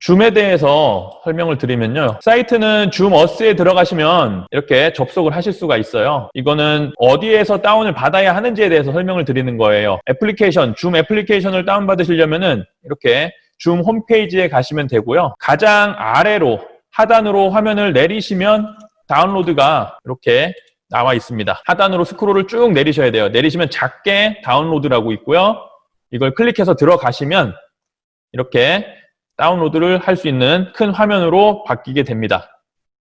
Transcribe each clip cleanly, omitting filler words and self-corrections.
줌에 대해서 설명을 드리면요. 사이트는 줌어스에 들어가시면 이렇게 접속을 하실 수가 있어요. 이거는 어디에서 다운을 받아야 하는지에 대해서 설명을 드리는 거예요. 애플리케이션, 줌 애플리케이션을 다운받으시려면은 이렇게 줌 홈페이지에 가시면 되고요. 가장 아래로 하단으로 화면을 내리시면 다운로드가 이렇게 나와 있습니다. 하단으로 스크롤을 쭉 내리셔야 돼요. 내리시면 작게 다운로드라고 있고요. 이걸 클릭해서 들어가시면 이렇게 다운로드를 할 수 있는 큰 화면으로 바뀌게 됩니다.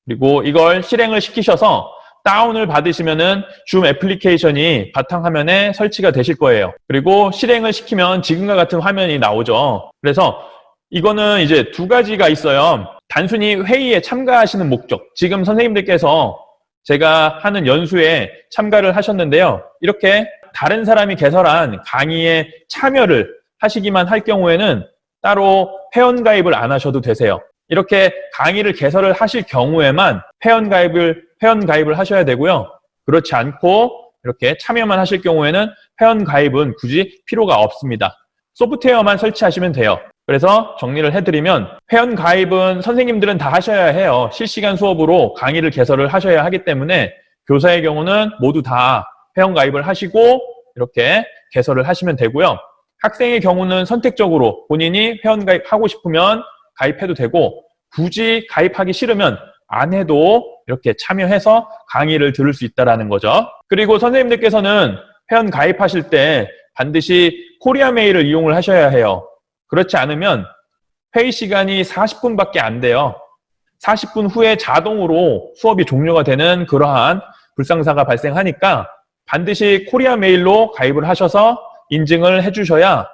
그리고 이걸 실행을 시키셔서 다운을 받으시면은 줌 애플리케이션이 바탕화면에 설치가 되실 거예요. 그리고 실행을 시키면 지금과 같은 화면이 나오죠. 그래서 이거는 이제 두 가지가 있어요. 단순히 회의에 참가하시는 목적. 지금 선생님들께서 제가 하는 연수에 참가를 하셨는데요. 이렇게 다른 사람이 개설한 강의에 참여를 하시기만 할 경우에는 따로 회원가입을 안 하셔도 되세요. 이렇게 강의를 개설을 하실 경우에만 회원가입을 하셔야 되고요. 그렇지 않고 이렇게 참여만 하실 경우에는 회원가입은 굳이 필요가 없습니다. 소프트웨어만 설치하시면 돼요. 그래서 정리를 해드리면 회원가입은 선생님들은 다 하셔야 해요. 실시간 수업으로 강의를 개설을 하셔야 하기 때문에 교사의 경우는 모두 다 회원가입을 하시고 이렇게 개설을 하시면 되고요. 학생의 경우는 선택적으로 본인이 회원가입하고 싶으면 가입해도 되고 굳이 가입하기 싫으면 안 해도 이렇게 참여해서 강의를 들을 수 있다는 거죠. 그리고 선생님들께서는 회원 가입하실 때 반드시 코리아 메일을 이용을 하셔야 해요. 그렇지 않으면 회의 시간이 40분밖에 안 돼요. 40분 후에 자동으로 수업이 종료가 되는 그러한 불상사가 발생하니까 반드시 코리아 메일로 가입을 하셔서 인증을 해주셔야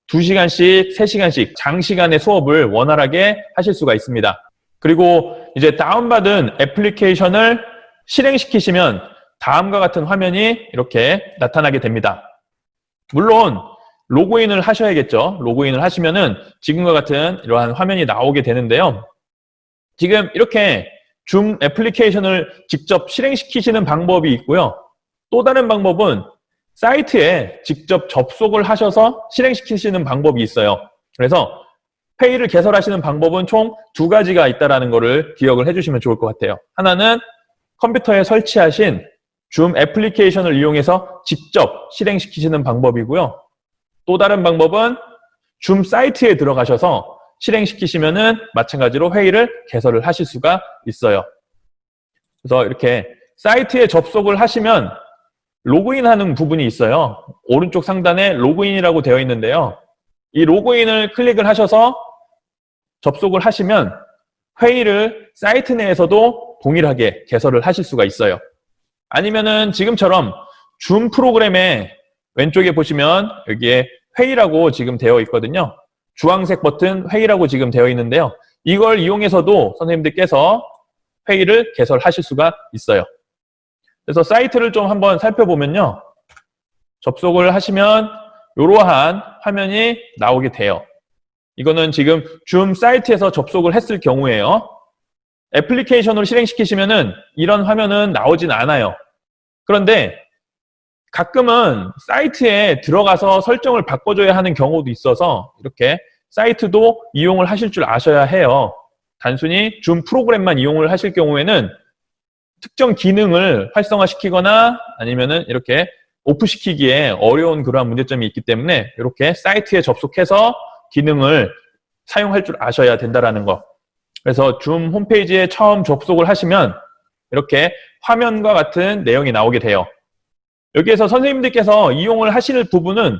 2시간씩, 3시간씩 장시간의 수업을 원활하게 하실 수가 있습니다. 그리고 이제 다운받은 애플리케이션을 실행시키시면 다음과 같은 화면이 이렇게 나타나게 됩니다. 물론 로그인을 하셔야겠죠. 로그인을 하시면은 지금과 같은 이러한 화면이 나오게 되는데요. 지금 이렇게 줌 애플리케이션을 직접 실행시키시는 방법이 있고요. 또 다른 방법은 사이트에 직접 접속을 하셔서 실행시키시는 방법이 있어요. 그래서 회의를 개설하시는 방법은 총 2가지가 있다는 것을 기억을 해주시면 좋을 것 같아요. 하나는 컴퓨터에 설치하신 줌 애플리케이션을 이용해서 직접 실행시키시는 방법이고요. 또 다른 방법은 줌 사이트에 들어가셔서 실행시키시면은 마찬가지로 회의를 개설을 하실 수가 있어요. 그래서 이렇게 사이트에 접속을 하시면 로그인하는 부분이 있어요. 오른쪽 상단에 로그인이라고 되어 있는데요. 이 로그인을 클릭을 하셔서 접속을 하시면 회의를 사이트 내에서도 동일하게 개설을 하실 수가 있어요. 아니면은 지금처럼 줌 프로그램의 왼쪽에 보시면 여기에 회의라고 지금 되어 있거든요. 주황색 버튼 회의라고 지금 되어 있는데요. 이걸 이용해서도 선생님들께서 회의를 개설하실 수가 있어요. 그래서 사이트를 좀 한번 살펴보면요. 접속을 하시면 이러한 화면이 나오게 돼요. 이거는 지금 줌 사이트에서 접속을 했을 경우에요. 애플리케이션으로 실행시키시면은 이런 화면은 나오진 않아요. 그런데 가끔은 사이트에 들어가서 설정을 바꿔줘야 하는 경우도 있어서 이렇게 사이트도 이용을 하실 줄 아셔야 해요. 단순히 줌 프로그램만 이용을 하실 경우에는 특정 기능을 활성화시키거나 아니면은 이렇게 오프시키기에 어려운 그러한 문제점이 있기 때문에 이렇게 사이트에 접속해서 기능을 사용할 줄 아셔야 된다는 거. 그래서 줌 홈페이지에 처음 접속을 하시면 이렇게 화면과 같은 내용이 나오게 돼요. 여기에서 선생님들께서 이용을 하실 부분은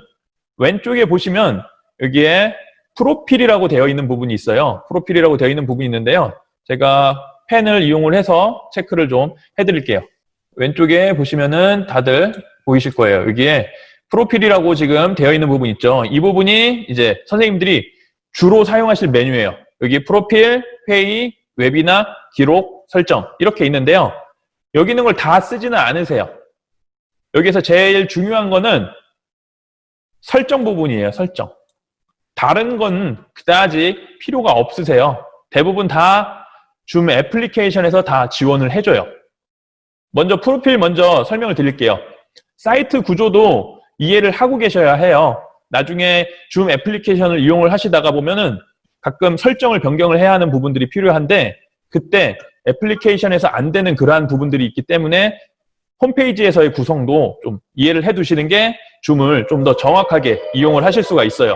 왼쪽에 보시면 여기에 프로필이라고 되어 있는 부분이 있어요. 프로필이라고 되어 있는 부분이 있는데요. 제가 펜을 이용을 해서 체크를 좀 해드릴게요. 왼쪽에 보시면은 다들 보이실 거예요. 여기에 프로필이라고 지금 되어 있는 부분 있죠. 이 부분이 이제 선생님들이 주로 사용하실 메뉴예요. 여기 프로필, 회의, 웨비나, 기록, 설정 이렇게 있는데요. 여기 있는 걸 다 쓰지는 않으세요. 여기서 제일 중요한 거는 설정 부분이에요. 설정. 다른 건 그다지 필요가 없으세요. 대부분 다 줌 애플리케이션에서 다 지원을 해줘요. 먼저 프로필 먼저 설명을 드릴게요. 사이트 구조도 이해를 하고 계셔야 해요. 나중에 줌 애플리케이션을 이용을 하시다가 보면은 가끔 설정을 변경을 해야 하는 부분들이 필요한데 그때 애플리케이션에서 안 되는 그러한 부분들이 있기 때문에 홈페이지에서의 구성도 좀 이해를 해 두시는 게 줌을 좀 더 정확하게 이용을 하실 수가 있어요.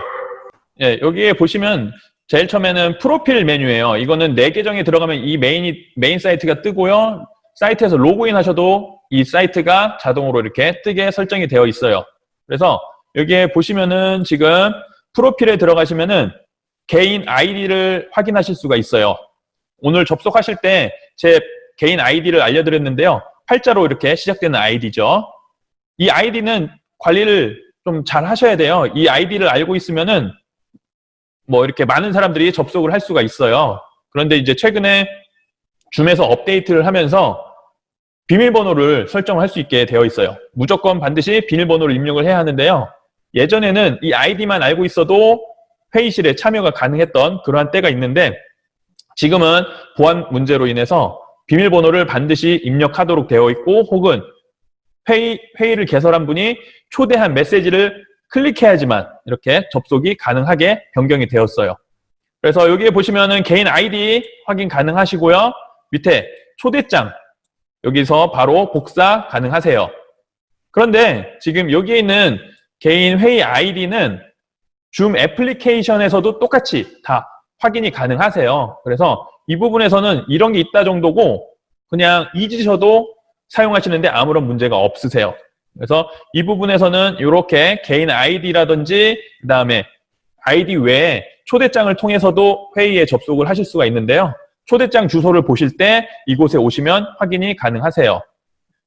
예, 여기에 보시면 제일 처음에는 프로필 메뉴예요. 이거는 내 계정에 들어가면 이 메인 사이트가 뜨고요. 사이트에서 로그인 하셔도 이 사이트가 자동으로 이렇게 뜨게 설정이 되어 있어요. 그래서 여기에 보시면은 지금 프로필에 들어가시면은 개인 아이디를 확인하실 수가 있어요. 오늘 접속하실 때 제 개인 아이디를 알려드렸는데요. 팔자로 이렇게 시작되는 아이디죠. 이 아이디는 관리를 좀 잘 하셔야 돼요. 이 아이디를 알고 있으면은 뭐 이렇게 많은 사람들이 접속을 할 수가 있어요. 그런데 이제 최근에 줌에서 업데이트를 하면서 비밀번호를 설정할 수 있게 되어 있어요. 무조건 반드시 비밀번호를 입력을 해야 하는데요. 예전에는 이 아이디만 알고 있어도 회의실에 참여가 가능했던 그러한 때가 있는데 지금은 보안 문제로 인해서 비밀번호를 반드시 입력하도록 되어 있고 혹은 회의를 개설한 분이 초대한 메시지를 클릭해야지만 이렇게 접속이 가능하게 변경이 되었어요. 그래서 여기에 보시면은 개인 아이디 확인 가능하시고요. 밑에 초대장 여기서 바로 복사 가능하세요. 그런데 지금 여기에 있는 개인 회의 아이디는 줌 애플리케이션에서도 똑같이 다 확인이 가능하세요. 그래서 이 부분에서는 이런 게 있다 정도고 그냥 잊으셔도 사용하시는데 아무런 문제가 없으세요. 그래서 이 부분에서는 이렇게 개인 아이디라든지 그 다음에 아이디 외에 초대장을 통해서도 회의에 접속을 하실 수가 있는데요. 초대장 주소를 보실 때 이곳에 오시면 확인이 가능하세요.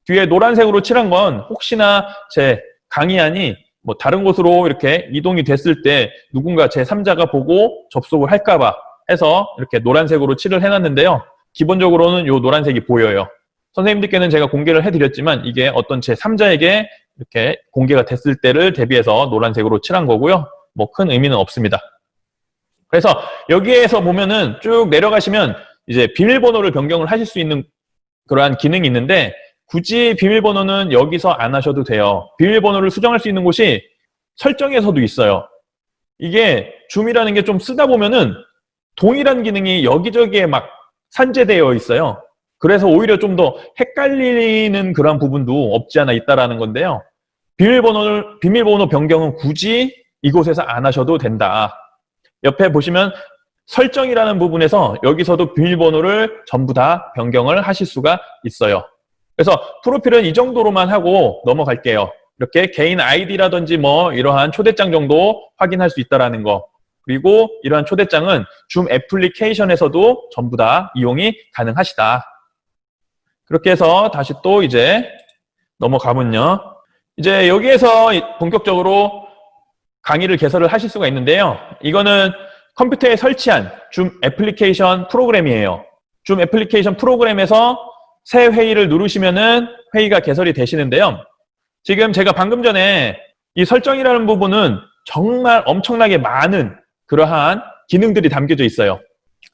뒤에 노란색으로 칠한 건 혹시나 제 강의안이 뭐 다른 곳으로 이렇게 이동이 됐을 때 누군가 제3자가 보고 접속을 할까봐 해서 이렇게 노란색으로 칠을 해놨는데요. 기본적으로는 이 노란색이 보여요. 선생님들께는 제가 공개를 해드렸지만 이게 어떤 제3자에게 이렇게 공개가 됐을 때를 대비해서 노란색으로 칠한 거고요. 뭐 큰 의미는 없습니다. 그래서 여기에서 보면은 쭉 내려가시면 이제 비밀번호를 변경을 하실 수 있는 그러한 기능이 있는데 굳이 비밀번호는 여기서 안 하셔도 돼요. 비밀번호를 수정할 수 있는 곳이 설정에서도 있어요. 이게 줌이라는 게 좀 쓰다 보면은 동일한 기능이 여기저기에 막 산재되어 있어요. 그래서 오히려 좀 더 헷갈리는 그런 부분도 없지 않아 있다라는 건데요. 비밀번호 변경은 굳이 이곳에서 안 하셔도 된다. 옆에 보시면 설정이라는 부분에서 여기서도 비밀번호를 전부 다 변경을 하실 수가 있어요. 그래서 프로필은 이 정도로만 하고 넘어갈게요. 이렇게 개인 아이디라든지 뭐 이러한 초대장 정도 확인할 수 있다는 거. 그리고 이러한 초대장은 줌 애플리케이션에서도 전부 다 이용이 가능하시다. 그렇게 해서 다시 또 이제 넘어가면요. 이제 여기에서 본격적으로 강의를 개설을 하실 수가 있는데요. 이거는 컴퓨터에 설치한 줌 애플리케이션 프로그램이에요. 줌 애플리케이션 프로그램에서 새 회의를 누르시면은 회의가 개설이 되시는데요. 지금 제가 방금 전에 이 설정이라는 부분은 정말 엄청나게 많은 그러한 기능들이 담겨져 있어요.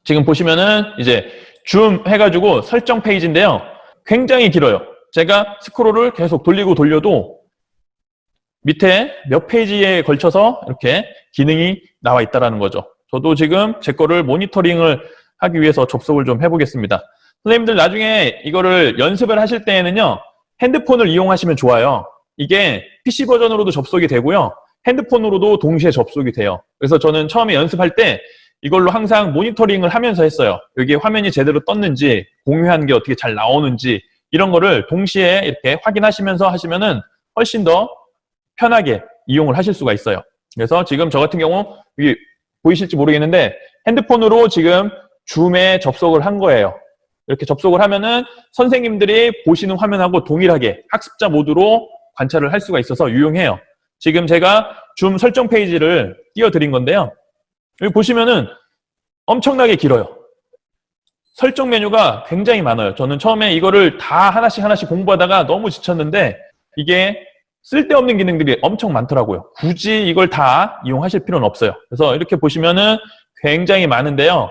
지금 보시면은 이제 줌 해가지고 설정 페이지인데요. 굉장히 길어요. 제가 스크롤을 계속 돌리고 돌려도 밑에 몇 페이지에 걸쳐서 이렇게 기능이 나와 있다는 거죠. 저도 지금 제 거를 모니터링을 하기 위해서 접속을 좀 해보겠습니다. 선생님들 나중에 이거를 연습을 하실 때에는요. 핸드폰을 이용하시면 좋아요. 이게 PC 버전으로도 접속이 되고요. 핸드폰으로도 동시에 접속이 돼요. 그래서 저는 처음에 연습할 때 이걸로 항상 모니터링을 하면서 했어요. 여기 화면이 제대로 떴는지 공유한 게 어떻게 잘 나오는지 이런 거를 동시에 이렇게 확인하시면서 하시면은 훨씬 더 편하게 이용을 하실 수가 있어요. 그래서 지금 저 같은 경우 여기 보이실지 모르겠는데 핸드폰으로 지금 줌에 접속을 한 거예요. 이렇게 접속을 하면은 선생님들이 보시는 화면하고 동일하게 학습자 모드로 관찰을 할 수가 있어서 유용해요. 지금 제가 줌 설정 페이지를 띄워드린 건데요. 여기 보시면은 엄청나게 길어요. 설정 메뉴가 굉장히 많아요. 저는 처음에 이거를 다 하나씩 공부하다가 너무 지쳤는데 이게 쓸데없는 기능들이 엄청 많더라고요. 굳이 이걸 다 이용하실 필요는 없어요. 그래서 이렇게 보시면은 굉장히 많은데요.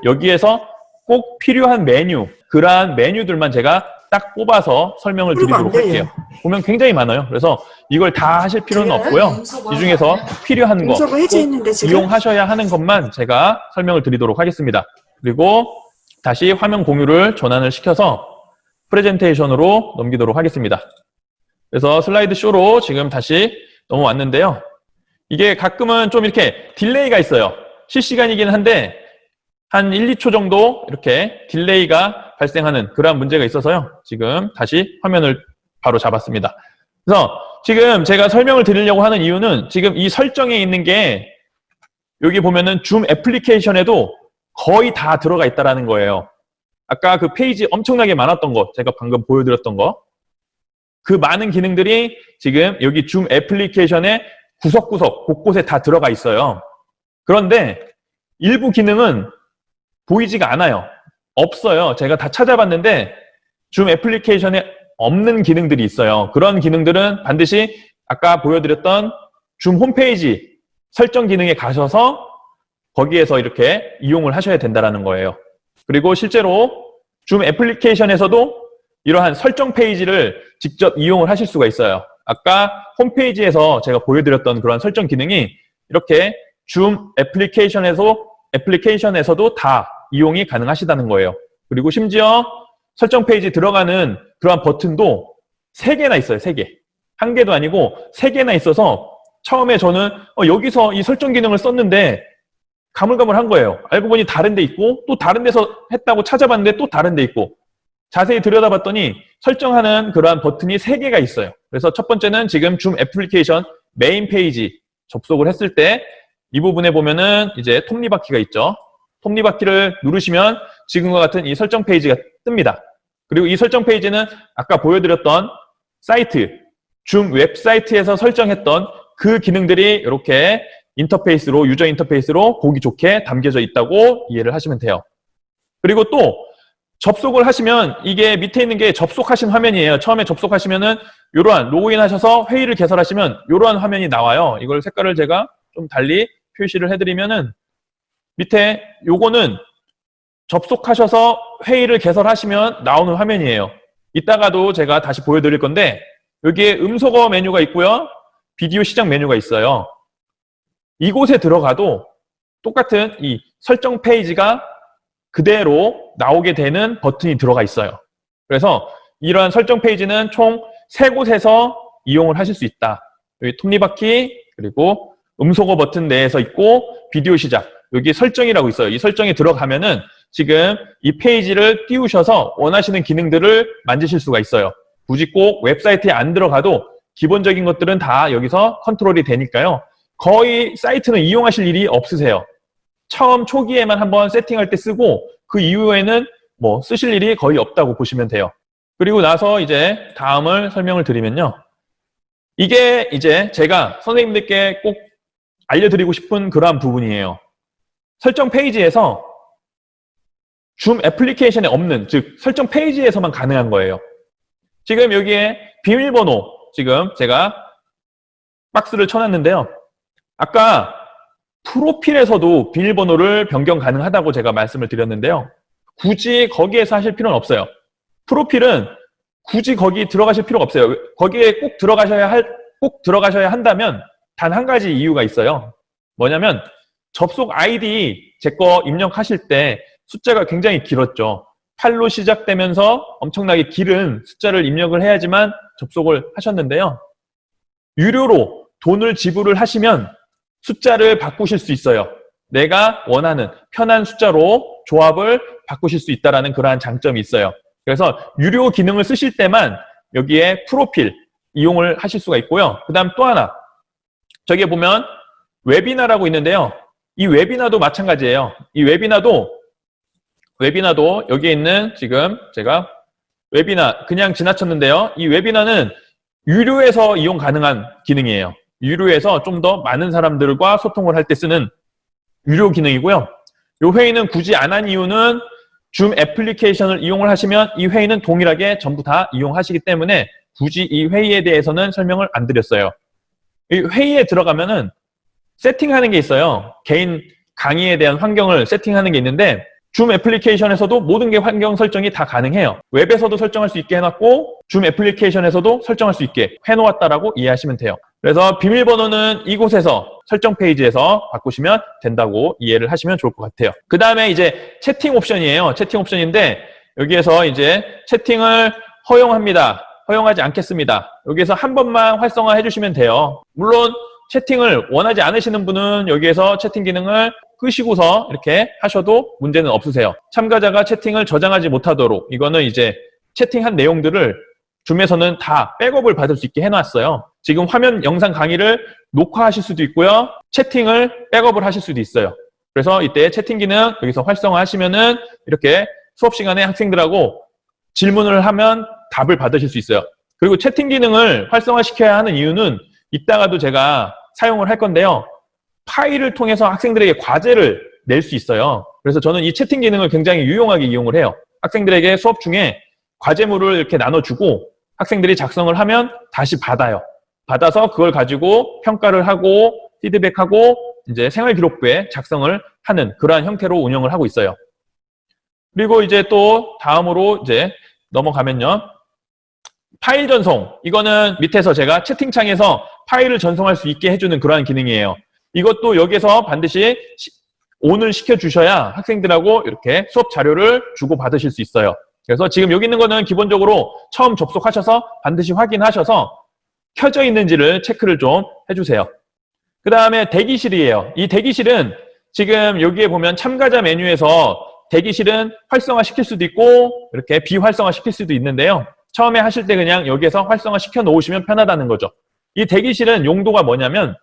여기에서 꼭 필요한 메뉴, 그러한 메뉴들만 제가 딱 뽑아서 설명을 그러면 안 드리도록 할게요. 돼요. 보면 굉장히 많아요. 그래서 이걸 다 하실 필요는 없고요. 이 중에서 필요한 거 문서가 꼭 해제했는데 지금? 이용하셔야 하는 것만 제가 설명을 드리도록 하겠습니다. 그리고 다시 화면 공유를 전환을 시켜서 프레젠테이션으로 넘기도록 하겠습니다. 그래서 슬라이드 쇼로 지금 다시 넘어왔는데요. 이게 가끔은 좀 이렇게 딜레이가 있어요. 실시간이긴 한데 한 1, 2초 정도 이렇게 딜레이가 발생하는 그러한 문제가 있어서요. 지금 다시 화면을 바로 잡았습니다. 그래서 지금 제가 설명을 드리려고 하는 이유는 지금 이 설정에 있는 게 여기 보면은 줌 애플리케이션에도 거의 다 들어가 있다는 거예요. 아까 그 페이지 엄청나게 많았던 거, 제가 방금 보여드렸던 거. 그 많은 기능들이 지금 여기 줌 애플리케이션의 구석구석, 곳곳에 다 들어가 있어요. 그런데 일부 기능은 보이지가 않아요. 없어요. 제가 다 찾아봤는데 줌 애플리케이션에 없는 기능들이 있어요. 그런 기능들은 반드시 아까 보여드렸던 줌 홈페이지 설정 기능에 가셔서 거기에서 이렇게 이용을 하셔야 된다는 거예요. 그리고 실제로 줌 애플리케이션에서도 이러한 설정 페이지를 직접 이용을 하실 수가 있어요. 아까 홈페이지에서 제가 보여드렸던 그런 설정 기능이 이렇게 줌 애플리케이션에서도 다 이용이 가능하시다는 거예요. 그리고 심지어 설정 페이지 들어가는 그러한 버튼도 3개나 있어요. 3개. 1개도 아니고 3개나 있어서 처음에 저는 여기서 이 설정 기능을 썼는데 가물가물한 거예요. 알고 보니 다른 데 있고 또 다른 데서 했다고 찾아봤는데 또 다른 데 있고 자세히 들여다봤더니 설정하는 그러한 버튼이 3개가 있어요. 그래서 첫 번째는 지금 줌 애플리케이션 메인 페이지 접속을 했을 때 이 부분에 보면은 이제 톱니바퀴가 있죠. 톱니바퀴를 누르시면 지금과 같은 이 설정 페이지가 뜹니다. 그리고 이 설정 페이지는 아까 보여드렸던 사이트, 줌 웹사이트에서 설정했던 그 기능들이 이렇게 인터페이스로, 유저 인터페이스로 보기 좋게 담겨져 있다고 이해를 하시면 돼요. 그리고 또 접속을 하시면 이게 밑에 있는 게 접속하신 화면이에요. 처음에 접속하시면은 이러한 로그인 하셔서 회의를 개설하시면 이러한 화면이 나와요. 이걸 색깔을 제가 좀 달리 표시를 해드리면은 밑에 요거는 접속하셔서 회의를 개설하시면 나오는 화면이에요. 이따가도 제가 다시 보여드릴 건데 여기에 음소거 메뉴가 있고요. 비디오 시작 메뉴가 있어요. 이곳에 들어가도 똑같은 이 설정 페이지가 그대로 나오게 되는 버튼이 들어가 있어요. 그래서 이러한 설정 페이지는 총 3곳에서 이용을 하실 수 있다. 여기 톱니바퀴 그리고 음소거 버튼 내에서 있고 비디오 시작 여기 설정이라고 있어요. 이 설정에 들어가면은 지금 이 페이지를 띄우셔서 원하시는 기능들을 만지실 수가 있어요. 굳이 꼭 웹사이트에 안 들어가도 기본적인 것들은 다 여기서 컨트롤이 되니까요. 거의 사이트는 이용하실 일이 없으세요. 처음 초기에만 한번 세팅할 때 쓰고 그 이후에는 뭐 쓰실 일이 거의 없다고 보시면 돼요. 그리고 나서 이제 다음을 설명을 드리면요. 이게 이제 제가 선생님들께 꼭 알려드리고 싶은 그러한 부분이에요. 설정 페이지에서 줌 애플리케이션에 없는, 즉 설정 페이지에서만 가능한 거예요. 지금 여기에 비밀번호 지금 제가 박스를 쳐놨는데요. 아까 프로필에서도 비밀번호를 변경 가능하다고 제가 말씀을 드렸는데요. 굳이 거기에서 하실 필요는 없어요. 프로필은 굳이 거기 들어가실 필요가 없어요. 거기에 꼭 들어가셔야 한다면 단 한 가지 이유가 있어요. 뭐냐면 접속 아이디 제 거 입력하실 때 숫자가 굉장히 길었죠. 8로 시작되면서 엄청나게 길은 숫자를 입력을 해야지만 접속을 하셨는데요. 유료로 돈을 지불을 하시면 숫자를 바꾸실 수 있어요. 내가 원하는 편한 숫자로 조합을 바꾸실 수 있다는 그러한 장점이 있어요. 그래서 유료 기능을 쓰실 때만 여기에 프로필 이용을 하실 수가 있고요. 그 다음 또 하나 저기에 보면 웨비나라고 있는데요. 이 웨비나도 마찬가지예요. 이 웨비나도 여기에 있는 지금 제가 웨비나 그냥 지나쳤는데요. 이 웨비나는 유료에서 이용 가능한 기능이에요. 유료에서 좀 더 많은 사람들과 소통을 할 때 쓰는 유료 기능이고요. 이 회의는 굳이 안 한 이유는 줌 애플리케이션을 이용을 하시면 이 회의는 동일하게 전부 다 이용하시기 때문에 굳이 이 회의에 대해서는 설명을 안 드렸어요. 이 회의에 들어가면은 세팅하는 게 있어요. 개인 강의에 대한 환경을 세팅하는 게 있는데 줌 애플리케이션에서도 모든 게 환경 설정이 다 가능해요. 웹에서도 설정할 수 있게 해놨고 줌 애플리케이션에서도 설정할 수 있게 해놓았다라고 이해하시면 돼요. 그래서 비밀번호는 이곳에서 설정 페이지에서 바꾸시면 된다고 이해를 하시면 좋을 것 같아요. 그 다음에 이제 채팅 옵션이에요. 채팅 옵션인데 여기에서 이제 채팅을 허용합니다. 허용하지 않겠습니다. 여기에서 한 번만 활성화해 주시면 돼요. 물론 채팅을 원하지 않으시는 분은 여기에서 채팅 기능을 끄시고서 이렇게 하셔도 문제는 없으세요. 참가자가 채팅을 저장하지 못하도록 이거는 이제 채팅한 내용들을 줌에서는 다 백업을 받을 수 있게 해놨어요. 지금 화면 영상 강의를 녹화하실 수도 있고요. 채팅을 백업을 하실 수도 있어요. 그래서 이때 채팅 기능 여기서 활성화하시면은 이렇게 수업 시간에 학생들하고 질문을 하면 답을 받으실 수 있어요. 그리고 채팅 기능을 활성화시켜야 하는 이유는 이따가도 제가 사용을 할 건데요. 파일을 통해서 학생들에게 과제를 낼 수 있어요. 그래서 저는 이 채팅 기능을 굉장히 유용하게 이용을 해요. 학생들에게 수업 중에 과제물을 이렇게 나눠주고 학생들이 작성을 하면 다시 받아요. 받아서 그걸 가지고 평가를 하고 피드백하고 이제 생활기록부에 작성을 하는 그러한 형태로 운영을 하고 있어요. 그리고 이제 또 다음으로 이제 넘어가면요. 파일 전송. 이거는 밑에서 제가 채팅창에서 파일을 전송할 수 있게 해주는 그러한 기능이에요. 이것도 여기서 반드시 ON을 시켜주셔야 학생들하고 이렇게 수업 자료를 주고받으실 수 있어요. 그래서 지금 여기 있는 거는 기본적으로 처음 접속하셔서 반드시 확인하셔서 켜져 있는지를 체크를 좀 해주세요. 그 다음에 대기실이에요. 이 대기실은 지금 여기에 보면 참가자 메뉴에서 대기실은 활성화 시킬 수도 있고 이렇게 비활성화 시킬 수도 있는데요. 처음에 하실 때 그냥 여기에서 활성화 시켜 놓으시면 편하다는 거죠. 이 대기실은 용도가 뭐냐면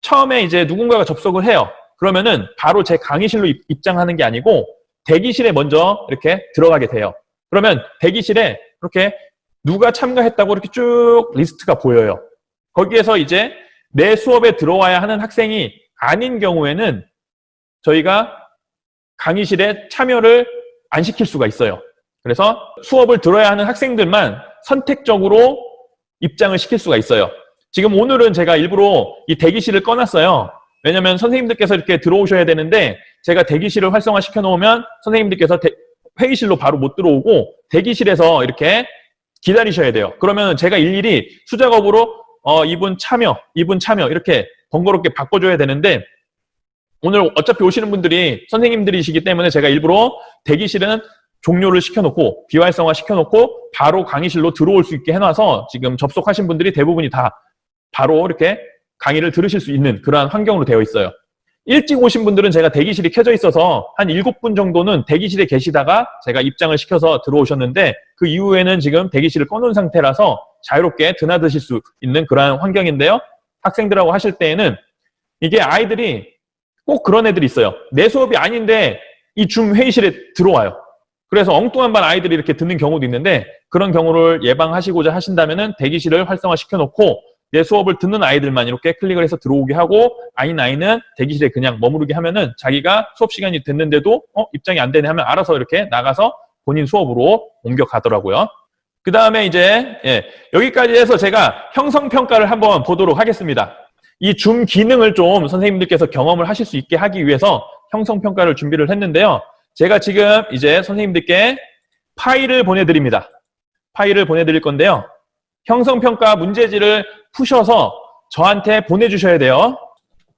처음에 이제 누군가가 접속을 해요. 그러면은 바로 제 강의실로 입장하는 게 아니고 대기실에 먼저 이렇게 들어가게 돼요. 그러면 대기실에 이렇게 누가 참가했다고 이렇게 쭉 리스트가 보여요. 거기에서 이제 내 수업에 들어와야 하는 학생이 아닌 경우에는 저희가 강의실에 참여를 안 시킬 수가 있어요. 그래서 수업을 들어야 하는 학생들만 선택적으로 입장을 시킬 수가 있어요. 지금 오늘은 제가 일부러 이 대기실을 꺼놨어요. 왜냐면 선생님들께서 이렇게 들어오셔야 되는데 제가 대기실을 활성화 시켜 놓으면 선생님들께서 회의실로 바로 못 들어오고 대기실에서 이렇게 기다리셔야 돼요. 그러면 제가 일일이 수작업으로 이분 참여 이렇게 번거롭게 바꿔줘야 되는데 오늘 어차피 오시는 분들이 선생님들이시기 때문에 제가 일부러 대기실은 종료를 시켜놓고 비활성화 시켜놓고 바로 강의실로 들어올 수 있게 해놔서 지금 접속하신 분들이 대부분이 다 바로 이렇게 강의를 들으실 수 있는 그러한 환경으로 되어 있어요. 일찍 오신 분들은 제가 대기실이 켜져 있어서 한 7분 정도는 대기실에 계시다가 제가 입장을 시켜서 들어오셨는데 그 이후에는 지금 대기실을 꺼놓은 상태라서 자유롭게 드나드실 수 있는 그러한 환경인데요. 학생들하고 하실 때에는 이게 아이들이 꼭 그런 애들이 있어요. 내 수업이 아닌데 이 줌 회의실에 들어와요. 그래서 엉뚱한 반 아이들이 이렇게 듣는 경우도 있는데 그런 경우를 예방하시고자 하신다면은 대기실을 활성화 시켜놓고 내 수업을 듣는 아이들만 이렇게 클릭을 해서 들어오게 하고 아닌 아이는 대기실에 그냥 머무르게 하면은 자기가 수업 시간이 됐는데도 입장이 안 되네 하면 알아서 이렇게 나가서 본인 수업으로 옮겨가더라고요. 그 다음에 이제 여기까지 해서 제가 형성평가를 한번 보도록 하겠습니다. 이 줌 기능을 좀 선생님들께서 경험을 하실 수 있게 하기 위해서 형성평가를 준비를 했는데요. 제가 지금 이제 선생님들께 파일을 보내드립니다. 파일을 보내드릴 건데요. 형성평가 문제지를 푸셔서 저한테 보내주셔야 돼요.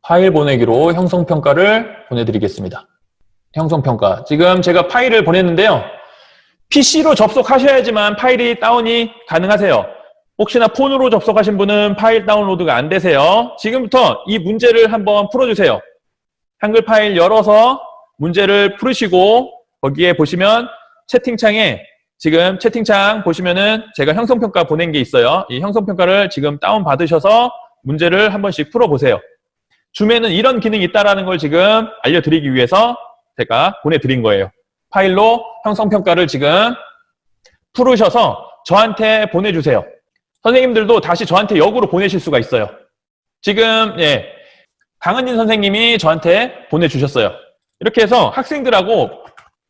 파일 보내기로 형성평가를 보내드리겠습니다. 형성평가. 지금 제가 파일을 보냈는데요. PC로 접속하셔야지만 파일이 다운이 가능하세요. 혹시나 폰으로 접속하신 분은 파일 다운로드가 안 되세요. 지금부터 이 문제를 한번 풀어주세요. 한글 파일 열어서 문제를 풀으시고 거기에 보시면 채팅창에 지금 채팅창 보시면은 제가 형성평가 보낸 게 있어요. 이 형성평가를 지금 다운받으셔서 문제를 한 번씩 풀어보세요. 줌에는 이런 기능이 있다는 걸 지금 알려드리기 위해서 제가 보내드린 거예요. 파일로 형성평가를 지금 풀으셔서 저한테 보내주세요. 선생님들도 다시 저한테 역으로 보내실 수가 있어요. 지금 강은진 선생님이 저한테 보내주셨어요. 이렇게 해서 학생들하고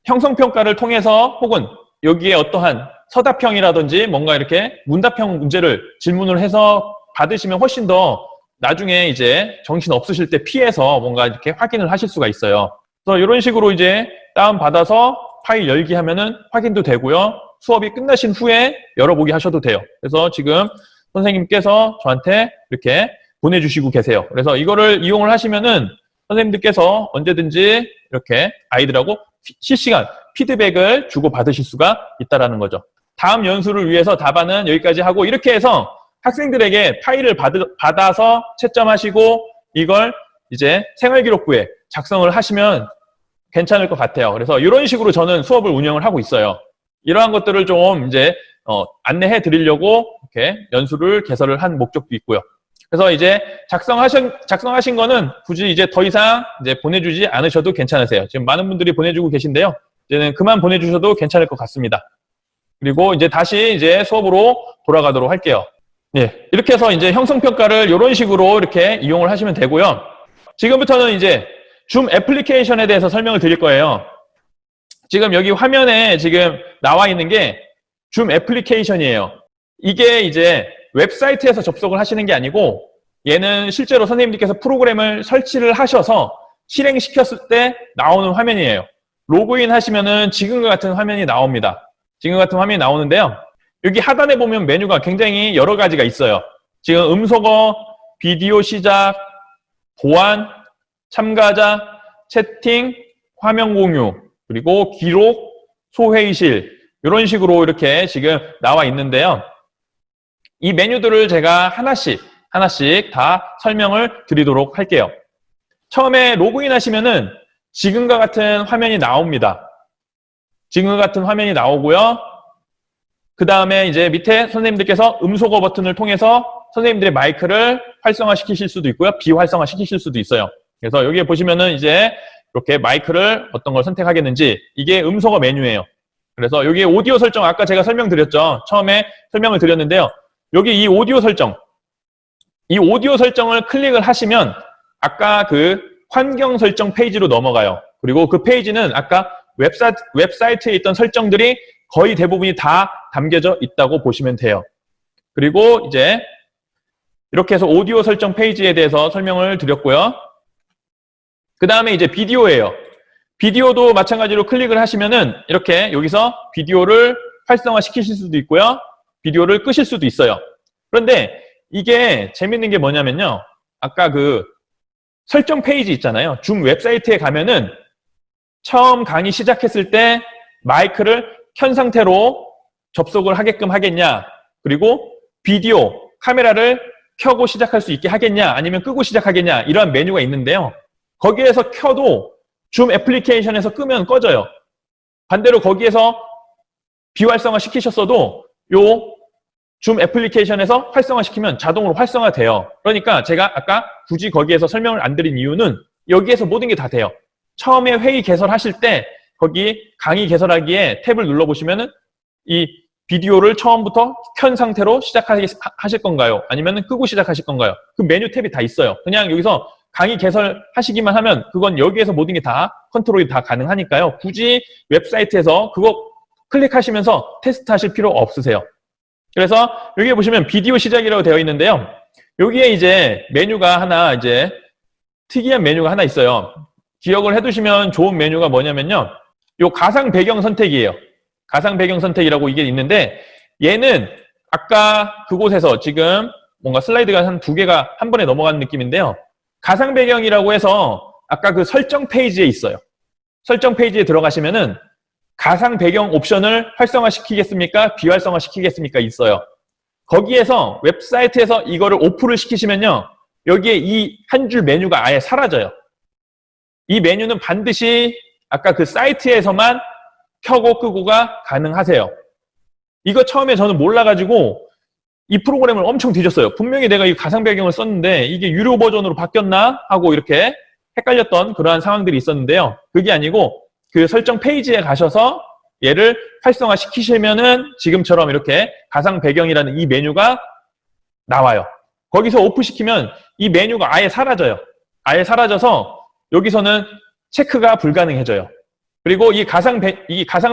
형성평가를 통해서 혹은 여기에 어떠한 서답형이라든지 뭔가 이렇게 문답형 문제를 질문을 해서 받으시면 훨씬 더 나중에 이제 정신 없으실 때 피해서 뭔가 이렇게 확인을 하실 수가 있어요. 그래서 이런 식으로 이제 다운받아서 파일 열기 하면은 확인도 되고요. 수업이 끝나신 후에 열어보기 하셔도 돼요. 그래서 지금 선생님께서 저한테 이렇게 보내주시고 계세요. 그래서 이거를 이용을 하시면은 선생님들께서 언제든지 이렇게 아이들하고 실시간 피드백을 주고 받으실 수가 있다라는 거죠. 다음 연수를 위해서 답안은 여기까지 하고 이렇게 해서 학생들에게 파일을 받아서 채점하시고 이걸 이제 생활기록부에 작성을 하시면 괜찮을 것 같아요. 그래서 이런 식으로 저는 수업을 운영을 하고 있어요. 이러한 것들을 좀 이제 안내해 드리려고 이렇게 연수를 개설을 한 목적도 있고요. 그래서 이제 작성하신 거는 굳이 이제 더 이상 이제 보내주지 않으셔도 괜찮으세요. 지금 많은 분들이 보내주고 계신데요. 이제는 그만 보내주셔도 괜찮을 것 같습니다. 그리고 이제 다시 이제 수업으로 돌아가도록 할게요. 예, 이렇게 해서 이제 형성평가를 이런 식으로 이렇게 이용을 하시면 되고요. 지금부터는 이제 줌 애플리케이션에 대해서 설명을 드릴 거예요. 지금 여기 화면에 지금 나와 있는 게 줌 애플리케이션이에요. 이게 이제 웹사이트에서 접속을 하시는 게 아니고 얘는 실제로 선생님들께서 프로그램을 설치를 하셔서 실행시켰을 때 나오는 화면이에요. 로그인 하시면은 지금과 같은 화면이 나옵니다. 지금과 같은 화면이 나오는데요. 여기 하단에 보면 메뉴가 굉장히 여러 가지가 있어요. 지금 음소거, 비디오 시작, 보안, 참가자, 채팅, 화면 공유, 그리고 기록, 소회의실 이런 식으로 이렇게 지금 나와 있는데요. 이 메뉴들을 제가 하나씩 다 설명을 드리도록 할게요. 처음에 로그인 하시면은 지금과 같은 화면이 나옵니다. 지금과 같은 화면이 나오고요. 그 다음에 이제 밑에 선생님들께서 음소거 버튼을 통해서 선생님들의 마이크를 활성화시키실 수도 있고요. 비활성화시키실 수도 있어요. 그래서 여기에 보시면은 이제 이렇게 마이크를 어떤 걸 선택하겠는지 이게 음소거 메뉴예요. 그래서 여기 오디오 설정 아까 제가 설명드렸죠. 처음에 설명을 드렸는데요. 여기 이 오디오 설정을 클릭을 하시면 아까 그 환경 설정 페이지로 넘어가요. 그리고 그 페이지는 아까 웹사이트에 있던 설정들이 거의 대부분이 다 담겨져 있다고 보시면 돼요. 그리고 이제 이렇게 해서 오디오 설정 페이지에 대해서 설명을 드렸고요. 그 다음에 이제 비디오예요. 비디오도 마찬가지로 클릭을 하시면은 이렇게 여기서 비디오를 활성화 시키실 수도 있고요. 비디오를 끄실 수도 있어요. 그런데 이게 재밌는 게 뭐냐면요. 아까 그 설정 페이지 있잖아요. 줌 웹사이트에 가면은 처음 강의 시작했을 때 마이크를 켠 상태로 접속을 하게끔 하겠냐. 그리고 비디오, 카메라를 켜고 시작할 수 있게 하겠냐. 아니면 끄고 시작하겠냐. 이러한 메뉴가 있는데요. 거기에서 켜도 줌 애플리케이션에서 끄면 꺼져요. 반대로 거기에서 비활성화 시키셨어도 요 줌 애플리케이션에서 활성화 시키면 자동으로 활성화돼요. 그러니까 제가 아까 굳이 거기에서 설명을 안 드린 이유는 여기에서 모든 게 다 돼요. 처음에 회의 개설하실 때 거기 강의 개설하기에 탭을 눌러보시면은 이 비디오를 처음부터 켠 상태로 시작하실 건가요? 아니면 끄고 시작하실 건가요? 그 메뉴 탭이 다 있어요. 그냥 여기서 강의 개설하시기만 하면 그건 여기에서 모든 게 다 컨트롤이 다 가능하니까요. 굳이 웹사이트에서 그거 클릭하시면서 테스트하실 필요 없으세요. 그래서 여기에 보시면 비디오 시작이라고 되어 있는데요. 여기에 이제 메뉴가 하나 이제 특이한 메뉴가 하나 있어요. 기억을 해두시면 좋은 메뉴가 뭐냐면요. 요 가상 배경 선택이에요. 가상 배경 선택이라고 이게 있는데 얘는 아까 그곳에서 지금 뭔가 슬라이드가 한 2개가 한 번에 넘어가는 느낌인데요. 가상 배경이라고 해서 아까 그 설정 페이지에 있어요. 설정 페이지에 들어가시면은 가상 배경 옵션을 활성화시키겠습니까? 비활성화시키겠습니까? 있어요. 거기에서 웹사이트에서 이거를 오프를 시키시면요. 여기에 이 한 줄 메뉴가 아예 사라져요. 이 메뉴는 반드시 아까 그 사이트에서만 켜고 끄고가 가능하세요. 이거 처음에 저는 몰라가지고 이 프로그램을 엄청 뒤졌어요. 분명히 내가 이 가상 배경을 썼는데 이게 유료 버전으로 바뀌었나? 하고 이렇게 헷갈렸던 그러한 상황들이 있었는데요. 그게 아니고 그 설정 페이지에 가셔서 얘를 활성화 시키시면은 지금처럼 이렇게 가상 배경이라는 이 메뉴가 나와요. 거기서 오프 시키면 이 메뉴가 아예 사라져요. 아예 사라져서 여기서는 체크가 불가능해져요. 그리고 이 가상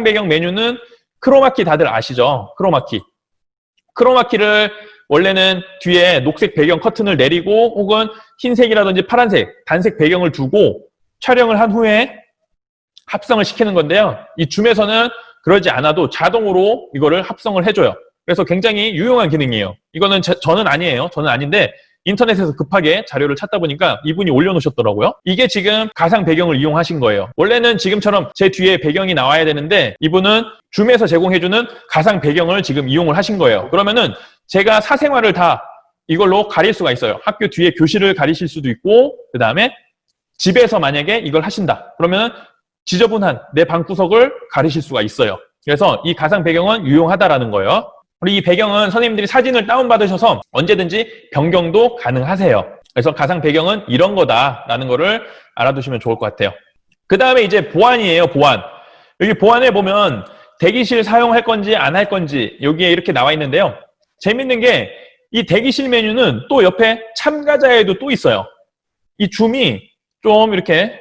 배경 메뉴는 크로마키 다들 아시죠? 크로마키를 원래는 뒤에 녹색 배경 커튼을 내리고 혹은 흰색이라든지 파란색, 단색 배경을 두고 촬영을 한 후에 합성을 시키는 건데요. 이 줌에서는 그러지 않아도 자동으로 이거를 합성을 해줘요. 그래서 굉장히 유용한 기능이에요. 이거는 저는 아니에요. 저는 아닌데 인터넷에서 급하게 자료를 찾다 보니까 이분이 올려놓으셨더라고요. 이게 지금 가상 배경을 이용하신 거예요. 원래는 지금처럼 제 뒤에 배경이 나와야 되는데 이분은 줌에서 제공해주는 가상 배경을 지금 이용을 하신 거예요. 그러면은 제가 사생활을 다 이걸로 가릴 수가 있어요. 학교 뒤에 교실을 가리실 수도 있고, 그 다음에 집에서 만약에 이걸 하신다. 그러면 지저분한 내 방구석을 가리실 수가 있어요. 그래서 이 가상 배경은 유용하다라는 거예요. 그리고 이 배경은 선생님들이 사진을 다운받으셔서 언제든지 변경도 가능하세요. 그래서 가상 배경은 이런 거다라는 거를 알아두시면 좋을 것 같아요. 그 다음에 이제 보안이에요, 보안. 여기 보안에 보면 대기실 사용할 건지 안 할 건지 여기에 이렇게 나와 있는데요. 재밌는 게 이 대기실 메뉴는 또 옆에 참가자에도 또 있어요. 이 줌이 좀 이렇게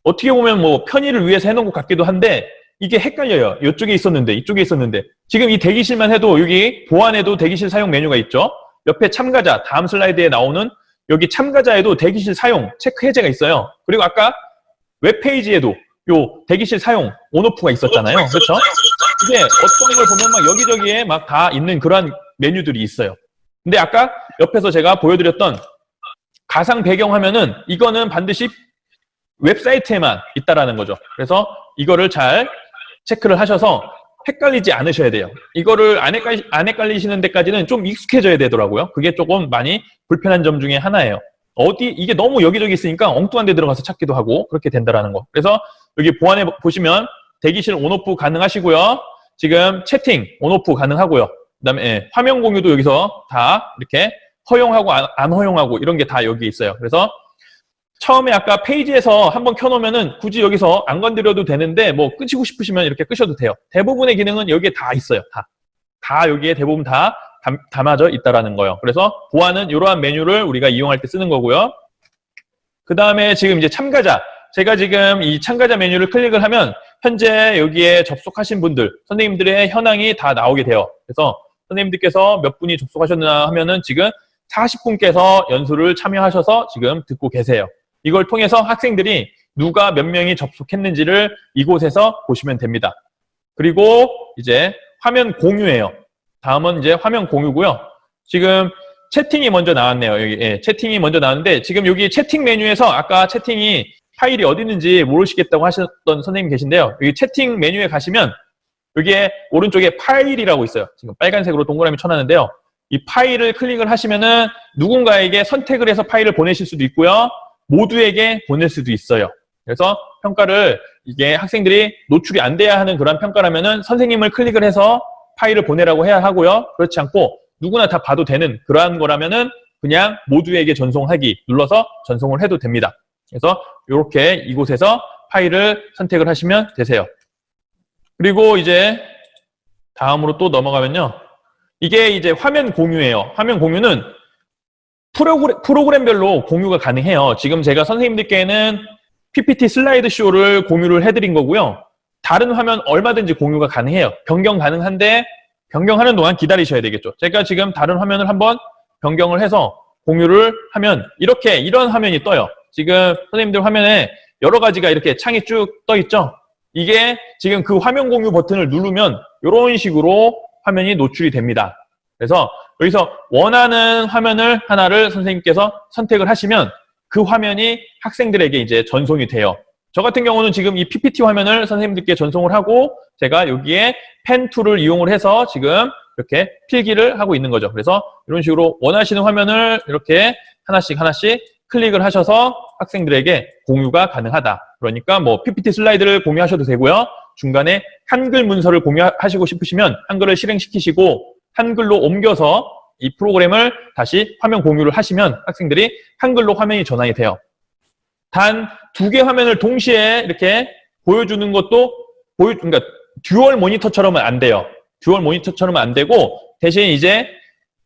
어떻게 보면 뭐 편의를 위해서 해놓은 것 같기도 한데 이게 헷갈려요. 이쪽에 있었는데 이쪽에 있었는데 지금 이 대기실만 해도 여기 보안에도 대기실 사용 메뉴가 있죠. 옆에 참가자 다음 슬라이드에 나오는 여기 참가자에도 대기실 사용 체크 해제가 있어요. 그리고 아까 웹페이지에도 요 대기실 사용 온오프가 있었잖아요. 그렇죠? 이게 어떤 걸 보면 막 여기저기에 막 다 있는 그런 메뉴들이 있어요. 근데 아까 옆에서 제가 보여드렸던 가상 배경 화면은 이거는 반드시 웹사이트에만 있다라는 거죠. 그래서 이거를 잘 체크를 하셔서 헷갈리지 않으셔야 돼요. 이거를 안 헷갈리시는 데까지는 좀 익숙해져야 되더라고요. 그게 조금 많이 불편한 점 중에 하나예요. 이게 너무 여기저기 있으니까 엉뚱한 데 들어가서 찾기도 하고 그렇게 된다라는 거. 그래서 여기 보안에 보시면 대기실 온오프 가능하시고요. 지금 채팅 온오프 가능하고요. 그다음에 화면 공유도 여기서 다 이렇게 허용하고 안 허용하고 이런 게 다 여기 있어요. 그래서 처음에 아까 페이지에서 한번 켜놓으면은 굳이 여기서 안 건드려도 되는데 뭐 끄시고 싶으시면 이렇게 끄셔도 돼요. 대부분의 기능은 여기에 다 있어요. 다 여기에 대부분 다 담아져 있다라는 거예요. 그래서 보안은 이러한 메뉴를 우리가 이용할 때 쓰는 거고요. 그 다음에 지금 이제 참가자. 제가 지금 이 참가자 메뉴를 클릭을 하면 현재 여기에 접속하신 분들, 선생님들의 현황이 다 나오게 돼요. 그래서 선생님들께서 몇 분이 접속하셨나 하면은 지금 40분께서 연수를 참여하셔서 지금 듣고 계세요. 이걸 통해서 학생들이 누가 몇 명이 접속했는지를 이곳에서 보시면 됩니다. 그리고 이제 화면 공유예요. 다음은 이제 화면 공유고요. 지금 채팅이 먼저 나왔네요. 여기 채팅이 먼저 나왔는데 지금 여기 채팅 메뉴에서 아까 채팅이 파일이 어디 있는지 모르시겠다고 하셨던 선생님 계신데요. 여기 채팅 메뉴에 가시면 여기에 오른쪽에 파일이라고 있어요. 지금 빨간색으로 동그라미 쳐놨는데요. 이 파일을 클릭을 하시면은 누군가에게 선택을 해서 파일을 보내실 수도 있고요. 모두에게 보낼 수도 있어요. 그래서 평가를 이게 학생들이 노출이 안 돼야 하는 그런 평가라면은 선생님을 클릭을 해서 파일을 보내라고 해야 하고요. 그렇지 않고 누구나 다 봐도 되는 그러한 거라면은 그냥 모두에게 전송하기 눌러서 전송을 해도 됩니다. 그래서 이렇게 이곳에서 파일을 선택을 하시면 되세요. 그리고 이제 다음으로 또 넘어가면요. 이게 이제 화면 공유예요. 화면 공유는 프로그램별로 공유가 가능해요. 지금 제가 선생님들께는 PPT 슬라이드 쇼를 공유를 해드린 거고요. 다른 화면 얼마든지 공유가 가능해요. 변경 가능한데 변경하는 동안 기다리셔야 되겠죠. 제가 지금 다른 화면을 한번 변경을 해서 공유를 하면 이런 화면이 떠요. 지금 선생님들 화면에 여러 가지가 이렇게 창이 쭉 떠 있죠. 이게 지금 그 화면 공유 버튼을 누르면 이런 식으로 화면이 노출이 됩니다. 그래서 여기서 원하는 화면을 하나를 선생님께서 선택을 하시면 그 화면이 학생들에게 이제 전송이 돼요. 저 같은 경우는 지금 이 PPT 화면을 선생님들께 전송을 하고 제가 여기에 펜 툴을 이용을 해서 지금 이렇게 필기를 하고 있는 거죠. 그래서 이런 식으로 원하시는 화면을 이렇게 하나씩 클릭을 하셔서 학생들에게 공유가 가능하다. 그러니까 뭐 PPT 슬라이드를 공유하셔도 되고요. 중간에 한글 문서를 공유하시고 싶으시면 한글을 실행시키시고 한글로 옮겨서 이 프로그램을 다시 화면 공유를 하시면 학생들이 한글로 화면이 전환이 돼요. 단 2개 화면을 동시에 이렇게 보여주는 것도 그러니까 듀얼 모니터처럼은 안 돼요. 듀얼 모니터처럼은 안 되고 대신 이제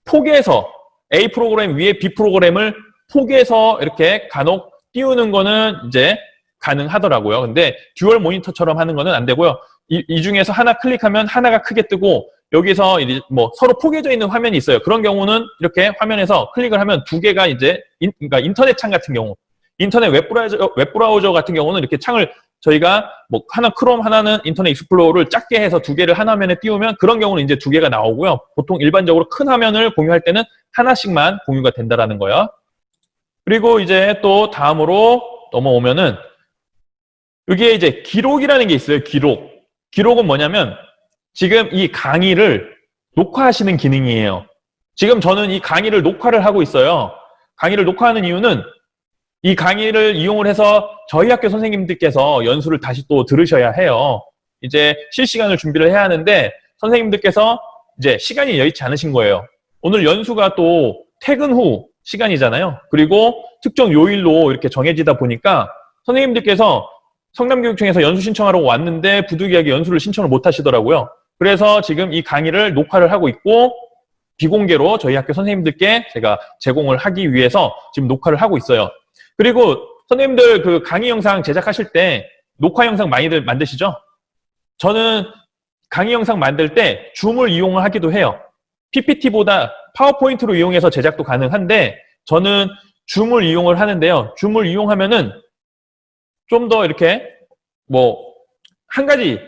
폭에서 A 프로그램 위에 B 프로그램을 폭에서 이렇게 간혹 띄우는 거는 이제 가능하더라고요. 근데 듀얼 모니터처럼 하는 거는 안 되고요. 이 중에서 하나 클릭하면 하나가 크게 뜨고 여기서 이제 뭐 서로 포개져 있는 화면이 있어요. 그런 경우는 이렇게 화면에서 클릭을 하면 2개가 이제 그러니까 인터넷 창 같은 경우 인터넷 웹브라우저 같은 경우는 이렇게 창을 저희가 뭐 하나 크롬, 하나는 인터넷 익스플로러를 작게 해서 두 개를 한 화면에 띄우면 그런 경우는 이제 두 개가 나오고요. 보통 일반적으로 큰 화면을 공유할 때는 하나씩만 공유가 된다라는 거예요. 그리고 이제 또 다음으로 넘어오면은 여기에 이제 기록이라는 게 있어요. 기록은 뭐냐면 지금 이 강의를 녹화하시는 기능이에요. 지금 저는 이 강의를 녹화를 하고 있어요. 강의를 녹화하는 이유는 이 강의를 이용을 해서 저희 학교 선생님들께서 연수를 다시 또 들으셔야 해요. 이제 실시간을 준비를 해야 하는데 선생님들께서 이제 시간이 여의치 않으신 거예요. 오늘 연수가 또 퇴근 후 시간이잖아요. 그리고 특정 요일로 이렇게 정해지다 보니까 선생님들께서 성남교육청에서 연수 신청하러 왔는데 부득이하게 연수를 신청을 못 하시더라고요. 그래서 지금 이 강의를 녹화를 하고 있고 비공개로 저희 학교 선생님들께 제가 제공을 하기 위해서 지금 녹화를 하고 있어요. 그리고 선생님들 그 강의 영상 제작하실 때 녹화 영상 많이들 만드시죠? 저는 강의 영상 만들 때 줌을 이용을 하기도 해요. PPT보다 파워포인트로 이용해서 제작도 가능한데 저는 줌을 이용을 하는데요. 줌을 이용하면은 좀 더 이렇게 뭐 한 가지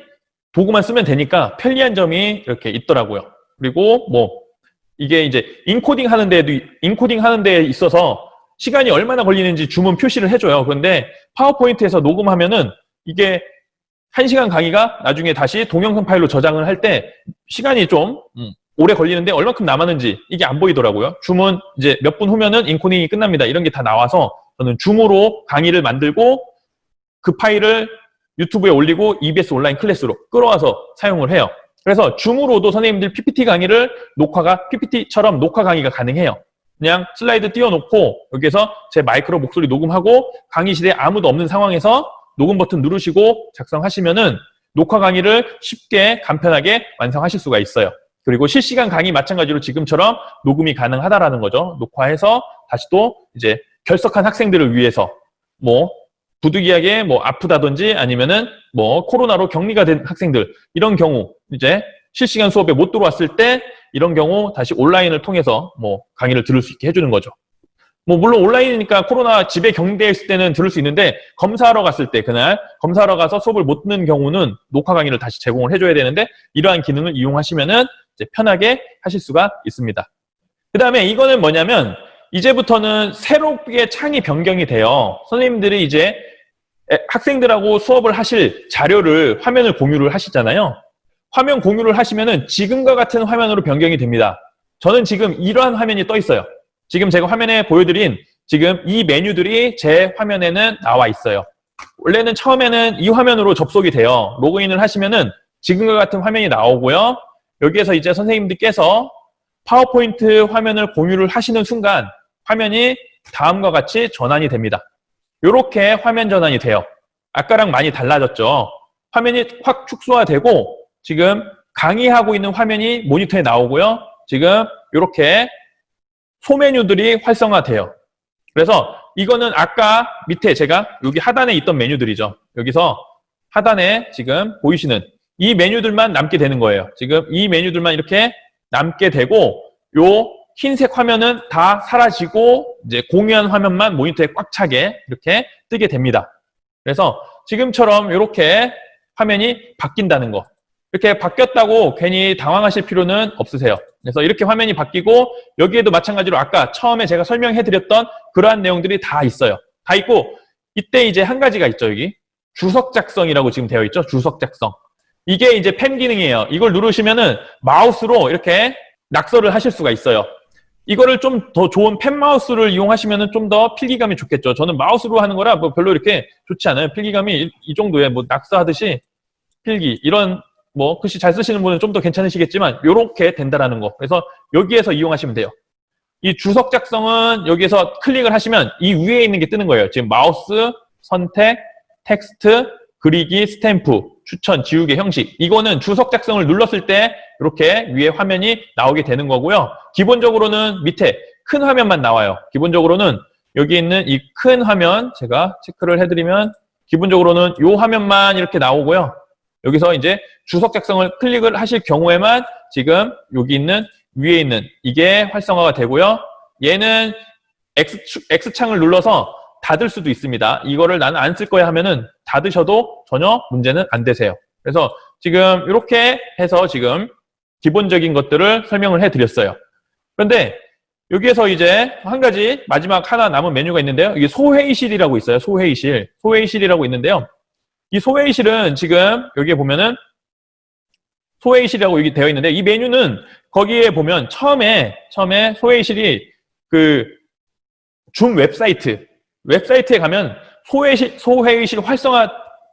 도구만 쓰면 되니까 편리한 점이 이렇게 있더라고요. 그리고 뭐 이게 이제 인코딩 하는 데에 있어서 시간이 얼마나 걸리는지 줌은 표시를 해줘요. 그런데 파워포인트에서 녹음하면은 이게 1시간 강의가 나중에 다시 동영상 파일로 저장을 할 때 시간이 좀 오래 걸리는데 얼마큼 남았는지 이게 안 보이더라고요. 줌은 이제 몇 분 후면은 인코딩이 끝납니다. 이런 게 다 나와서 저는 줌으로 강의를 만들고 그 파일을 유튜브에 올리고 EBS 온라인 클래스로 끌어와서 사용을 해요. 그래서 줌으로도 선생님들 PPT 강의를 PPT처럼 녹화 강의가 가능해요. 그냥 슬라이드 띄워놓고 여기에서 제 마이크로 목소리 녹음하고 강의실에 아무도 없는 상황에서 녹음 버튼 누르시고 작성하시면은 녹화 강의를 쉽게 간편하게 완성하실 수가 있어요. 그리고 실시간 강의 마찬가지로 지금처럼 녹음이 가능하다라는 거죠. 녹화해서 다시 또 이제 결석한 학생들을 위해서 뭐 부득이하게 뭐 아프다든지 아니면은 뭐 코로나로 격리가 된 학생들 이런 경우 이제 실시간 수업에 못 들어왔을 때 이런 경우 다시 온라인을 통해서 뭐 강의를 들을 수 있게 해주는 거죠. 뭐 물론 온라인이니까 코로나 집에 격리되어 있을 때는 들을 수 있는데 검사하러 갔을 때 그날 검사하러 가서 수업을 못 듣는 경우는 녹화 강의를 다시 제공을 해줘야 되는데 이러한 기능을 이용하시면은 이제 편하게 하실 수가 있습니다. 그 다음에 이거는 뭐냐면 이제부터는 새롭게 창이 변경이 돼요. 선생님들이 이제 학생들하고 수업을 하실 자료를 화면을 공유를 하시잖아요. 화면 공유를 하시면은 지금과 같은 화면으로 변경이 됩니다. 저는 지금 이러한 화면이 떠 있어요. 지금 제가 화면에 보여드린 지금 이 메뉴들이 제 화면에는 나와 있어요. 원래는 처음에는 이 화면으로 접속이 돼요. 로그인을 하시면은 지금과 같은 화면이 나오고요. 여기에서 이제 선생님들께서 파워포인트 화면을 공유를 하시는 순간 화면이 다음과 같이 전환이 됩니다. 이렇게 화면 전환이 돼요. 아까랑 많이 달라졌죠. 화면이 확 축소화되고 지금 강의하고 있는 화면이 모니터에 나오고요. 지금 이렇게 소메뉴들이 활성화돼요. 그래서 이거는 아까 밑에 제가 여기 하단에 있던 메뉴들이죠. 여기서 하단에 지금 보이시는 이 메뉴들만 남게 되는 거예요. 지금 이 메뉴들만 이렇게 남게 되고 요 흰색 화면은 다 사라지고 이제 공유한 화면만 모니터에 꽉 차게 이렇게 뜨게 됩니다. 그래서 지금처럼 이렇게 화면이 바뀐다는 거. 이렇게 바뀌었다고 괜히 당황하실 필요는 없으세요. 그래서 이렇게 화면이 바뀌고 여기에도 마찬가지로 아까 처음에 제가 설명해드렸던 그러한 내용들이 다 있어요. 다 있고 이때 이제 한 가지가 있죠. 여기 주석 작성이라고 지금 되어 있죠. 주석 작성. 이게 이제 펜 기능이에요. 이걸 누르시면은 마우스로 이렇게 낙서를 하실 수가 있어요. 이거를 좀 더 좋은 펜 마우스를 이용하시면은 좀 더 필기감이 좋겠죠. 저는 마우스로 하는 거라 뭐 별로 이렇게 좋지 않아요. 필기감이 이 정도에 뭐 낙서하듯이 필기 이런 뭐 글씨 잘 쓰시는 분은 좀 더 괜찮으시겠지만 이렇게 된다라는 거. 그래서 여기에서 이용하시면 돼요. 이 주석 작성은 여기에서 클릭을 하시면 이 위에 있는 게 뜨는 거예요. 지금 마우스, 선택, 텍스트, 그리기, 스탬프, 추천, 지우개, 형식. 이거는 주석 작성을 눌렀을 때 이렇게 위에 화면이 나오게 되는 거고요. 기본적으로는 밑에 큰 화면만 나와요. 기본적으로는 여기 있는 이 큰 화면 제가 체크를 해드리면 기본적으로는 이 화면만 이렇게 나오고요. 여기서 이제 주석 작성을 클릭을 하실 경우에만 지금 여기 있는 위에 있는 이게 활성화가 되고요. 얘는 X창을 눌러서 닫을 수도 있습니다. 이거를 나는 안 쓸 거야 하면은 닫으셔도 전혀 문제는 안 되세요. 그래서 지금 이렇게 해서 지금 기본적인 것들을 설명을 해드렸어요. 그런데 여기에서 이제 한 가지 마지막 하나 남은 메뉴가 있는데요. 이게 소회의실이라고 있어요. 소회의실이라고 있는데요. 이 소회의실은 지금 여기에 보면은 소회의실이라고 여기 되어 있는데 이 메뉴는 거기에 보면 처음에 소회의실이 그 줌 웹사이트에 가면 소회의실 활성화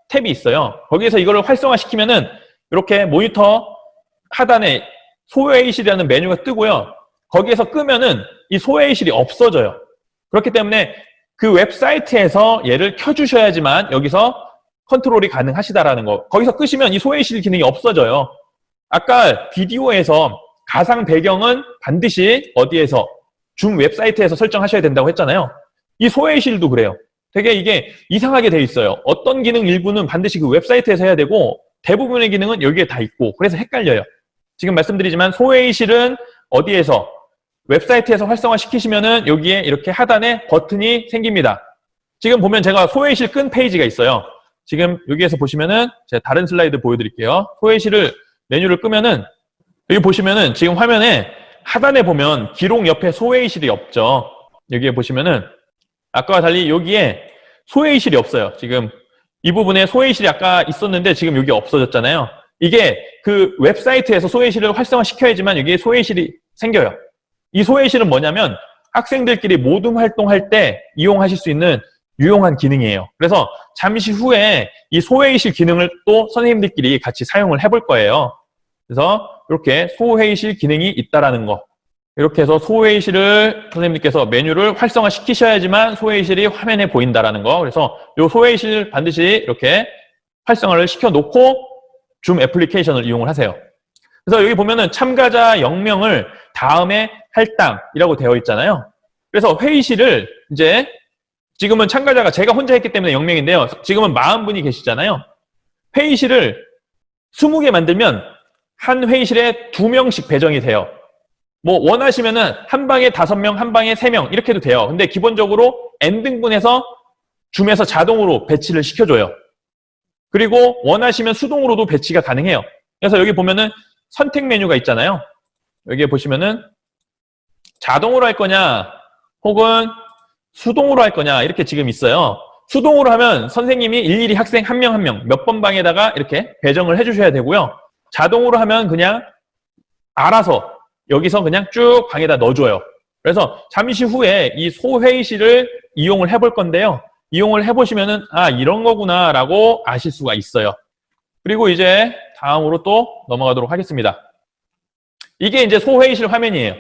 탭이 있어요. 거기에서 이거를 활성화시키면은 이렇게 모니터 하단에 소회의실이라는 메뉴가 뜨고요. 거기에서 끄면은 이 소회의실이 없어져요. 그렇기 때문에 그 웹사이트에서 얘를 켜주셔야지만 여기서 컨트롤이 가능하시다라는 거. 거기서 끄시면 이 소회의실 기능이 없어져요. 아까 비디오에서 가상 배경은 반드시 어디에서 줌 웹사이트에서 설정하셔야 된다고 했잖아요. 이 소회의실도 그래요. 되게 이게 이상하게 돼 있어요. 어떤 기능 일부는 반드시 그 웹사이트에서 해야 되고 대부분의 기능은 여기에 다 있고 그래서 헷갈려요. 지금 말씀드리지만 소회의실은 어디에서 웹사이트에서 활성화 시키시면은 여기에 이렇게 하단에 버튼이 생깁니다. 지금 보면 제가 소회의실 끈 페이지가 있어요. 지금 여기에서 보시면은 제가 다른 슬라이드 보여드릴게요. 소회의실을 메뉴를 끄면은 여기 보시면은 지금 화면에 하단에 보면 기록 옆에 소회의실이 없죠. 여기에 보시면은 아까와 달리 여기에 소회의실이 없어요. 지금 이 부분에 소회의실이 아까 있었는데 지금 여기 없어졌잖아요. 이게 그 웹사이트에서 소회의실을 활성화시켜야지만 여기에 소회의실이 생겨요. 이 소회의실은 뭐냐면 학생들끼리 모둠 활동할 때 이용하실 수 있는 유용한 기능이에요. 그래서 잠시 후에 이 소회의실 기능을 또 선생님들끼리 같이 사용을 해볼 거예요. 그래서 이렇게 소회의실 기능이 있다라는 거. 이렇게 해서 소회의실을 선생님들께서 메뉴를 활성화 시키셔야지만 소회의실이 화면에 보인다라는 거. 그래서 이 소회의실 반드시 이렇게 활성화를 시켜놓고 줌 애플리케이션을 이용을 하세요. 그래서 여기 보면은 참가자 0명을 다음에 할당이라고 되어 있잖아요. 그래서 회의실을 이제 지금은 참가자가 제가 혼자 했기 때문에 0명인데요. 지금은 40분이 계시잖아요. 회의실을 20개 만들면 한 회의실에 2명씩 배정이 돼요. 뭐 원하시면은 한 방에 5명, 한 방에 3명 이렇게 해도 돼요. 근데 기본적으로 N등분해서 줌에서 자동으로 배치를 시켜줘요. 그리고 원하시면 수동으로도 배치가 가능해요. 그래서 여기 보면은 선택 메뉴가 있잖아요. 여기에 보시면은 자동으로 할 거냐 혹은 수동으로 할 거냐 이렇게 지금 있어요. 수동으로 하면 선생님이 일일이 학생 한 명 한 명 몇 번 방에다가 이렇게 배정을 해주셔야 되고요. 자동으로 하면 그냥 알아서 여기서 그냥 쭉 방에다 넣어줘요. 그래서 잠시 후에 이 소회의실을 이용을 해볼 건데요. 이용을 해보시면은 아 이런 거구나 라고 아실 수가 있어요. 그리고 이제 다음으로 또 넘어가도록 하겠습니다. 이게 이제 소회의실 화면이에요.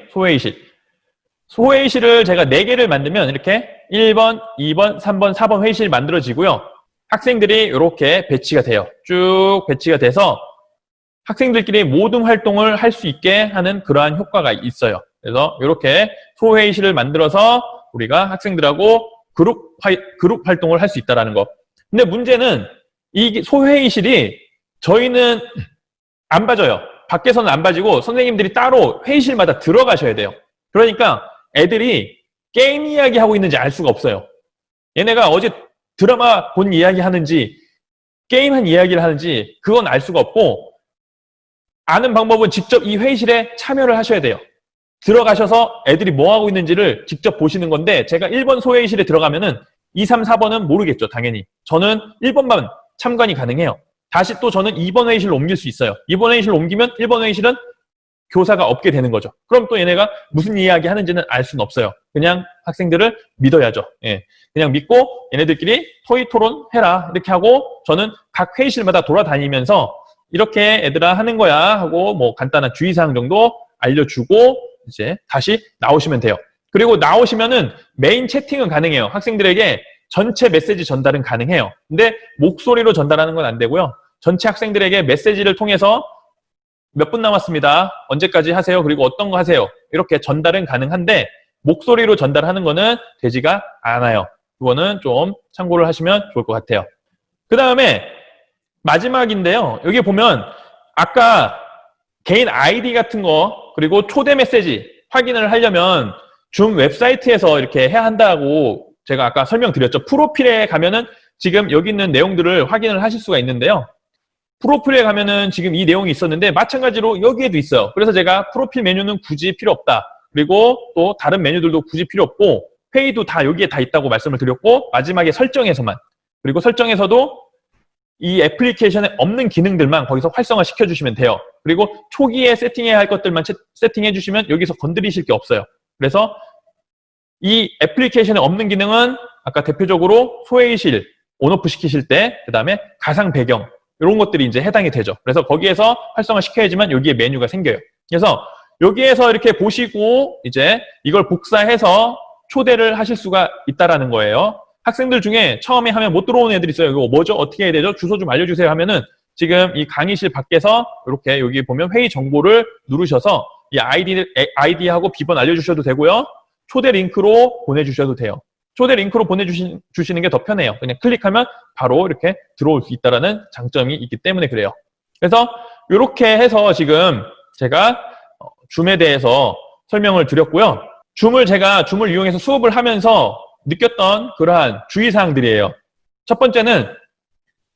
소회의실을 제가 4개를 만들면 이렇게 1번, 2번, 3번, 4번 회의실 만들어지고요. 학생들이 이렇게 배치가 돼요. 쭉 배치가 돼서 학생들끼리 모든 활동을 할 수 있게 하는 그러한 효과가 있어요. 그래서 이렇게 소회의실을 만들어서 우리가 학생들하고 그룹 활동을 할 수 있다는 거. 근데 문제는 이 소회의실이 저희는 안 봐줘요. 밖에서는 안 봐지고 선생님들이 따로 회의실마다 들어가셔야 돼요. 그러니까 애들이 게임 이야기 하고 있는지 알 수가 없어요. 얘네가 어제 드라마 본 이야기 하는지 게임한 이야기를 하는지 그건 알 수가 없고 아는 방법은 직접 이 회의실에 참여를 하셔야 돼요. 들어가셔서 애들이 뭐 하고 있는지를 직접 보시는 건데 제가 1번 소회의실에 들어가면은 2, 3, 4번은 모르겠죠. 당연히. 저는 1번만 참관이 가능해요. 다시 또 저는 2번 회의실로 옮길 수 있어요. 2번 회의실로 옮기면 1번 회의실은 교사가 없게 되는 거죠. 그럼 또 얘네가 무슨 이야기 하는지는 알 수는 없어요. 그냥 학생들을 믿어야죠. 예. 그냥 믿고 얘네들끼리 토의 토론 해라 이렇게 하고 저는 각 회의실마다 돌아다니면서 이렇게 애들아 하는 거야 하고 뭐 간단한 주의사항 정도 알려주고 이제 다시 나오시면 돼요. 그리고 나오시면은 메인 채팅은 가능해요. 학생들에게 전체 메시지 전달은 가능해요. 근데 목소리로 전달하는 건 안 되고요. 전체 학생들에게 메시지를 통해서 몇 분 남았습니다. 언제까지 하세요? 그리고 어떤 거 하세요? 이렇게 전달은 가능한데 목소리로 전달하는 거는 되지가 않아요. 그거는 좀 참고를 하시면 좋을 것 같아요. 그 다음에 마지막인데요. 여기 보면 아까 개인 아이디 같은 거 그리고 초대 메시지 확인을 하려면 줌 웹사이트에서 이렇게 해야 한다고 제가 아까 설명드렸죠. 프로필에 가면은 지금 여기 있는 내용들을 확인을 하실 수가 있는데요. 프로필에 가면은 지금 이 내용이 있었는데 마찬가지로 여기에도 있어요. 그래서 제가 프로필 메뉴는 굳이 필요 없다. 그리고 또 다른 메뉴들도 굳이 필요 없고 회의도 다 여기에 다 있다고 말씀을 드렸고 마지막에 설정에서만 그리고 설정에서도 이 애플리케이션에 없는 기능들만 거기서 활성화 시켜주시면 돼요. 그리고 초기에 세팅해야 할 것들만 세팅해 주시면 여기서 건드리실 게 없어요. 그래서 이 애플리케이션에 없는 기능은 아까 대표적으로 소회의실 온오프 시키실 때 그 다음에 가상 배경 이런 것들이 이제 해당이 되죠. 그래서 거기에서 활성화 시켜야지만 여기에 메뉴가 생겨요. 그래서 여기에서 이렇게 보시고 이제 이걸 복사해서 초대를 하실 수가 있다라는 거예요. 학생들 중에 처음에 하면 못 들어오는 애들이 있어요. 이거 뭐죠? 어떻게 해야 되죠? 주소 좀 알려주세요 하면은 지금 이 강의실 밖에서 이렇게 여기 보면 회의 정보를 누르셔서 이 아이디하고 비번 알려주셔도 되고요. 초대 링크로 보내주셔도 돼요. 초대 링크로 보내주시는 게 더 편해요. 그냥 클릭하면 바로 이렇게 들어올 수 있다는 장점이 있기 때문에 그래요. 그래서 이렇게 해서 지금 제가 줌에 대해서 설명을 드렸고요. 줌을 이용해서 수업을 하면서 느꼈던 그러한 주의사항들이에요. 첫 번째는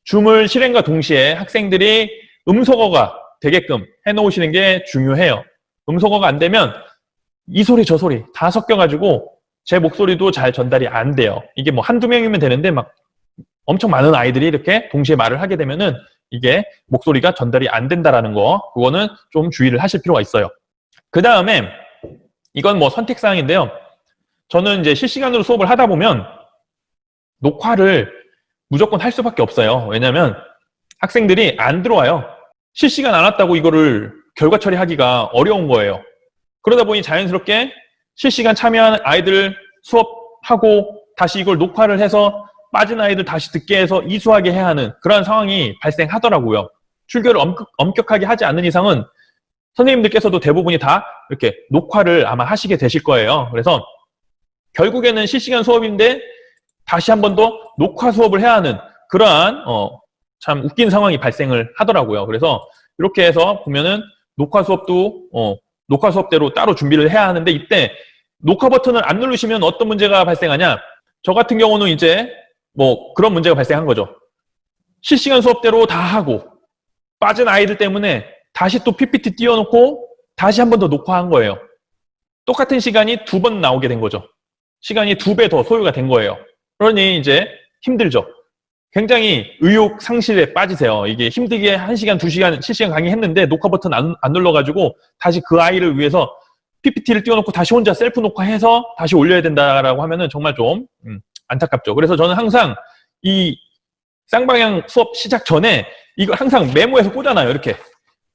줌을 실행과 동시에 학생들이 음소거가 되게끔 해놓으시는 게 중요해요. 음소거가 안 되면 이 소리 저 소리 다 섞여가지고 제 목소리도 잘 전달이 안 돼요. 이게 뭐 한두 명이면 되는데 막 엄청 많은 아이들이 이렇게 동시에 말을 하게 되면은 이게 목소리가 전달이 안 된다라는 거, 그거는 좀 주의를 하실 필요가 있어요. 그 다음에 이건 뭐 선택사항인데요. 저는 이제 실시간으로 수업을 하다 보면 녹화를 무조건 할 수밖에 없어요. 왜냐면 학생들이 안 들어와요. 실시간 안 왔다고 이거를 결과 처리하기가 어려운 거예요. 그러다 보니 자연스럽게 실시간 참여한 아이들 수업하고 다시 이걸 녹화를 해서 빠진 아이들 다시 듣게 해서 이수하게 해야 하는 그런 상황이 발생하더라고요. 출결을 엄격하게 하지 않는 이상은 선생님들께서도 대부분이 다 이렇게 녹화를 아마 하시게 되실 거예요. 그래서 결국에는 실시간 수업인데 다시 한 번 더 녹화 수업을 해야 하는 그러한 참 웃긴 상황이 발생을 하더라고요. 그래서 이렇게 해서 보면은 녹화 수업대로 따로 준비를 해야 하는데 이때 녹화 버튼을 안 누르시면 어떤 문제가 발생하냐? 저 같은 경우는 이제 뭐 그런 문제가 발생한 거죠. 실시간 수업대로 다 하고 빠진 아이들 때문에 다시 또 PPT 띄워놓고 다시 한 번 더 녹화한 거예요. 똑같은 시간이 2번 나오게 된 거죠. 시간이 2배 더 소요가 된 거예요. 그러니 이제 힘들죠. 굉장히 의욕 상실에 빠지세요. 이게 힘들게 1시간, 2시간 실시간 강의했는데 녹화 버튼 안 눌러가지고 다시 그 아이를 위해서 PPT를 띄워놓고 다시 혼자 셀프 녹화해서 다시 올려야 된다라고 하면은 정말 좀 안타깝죠. 그래서 저는 항상 이 쌍방향 수업 시작 전에 이거 항상 메모해서 꽂아놔요. 이렇게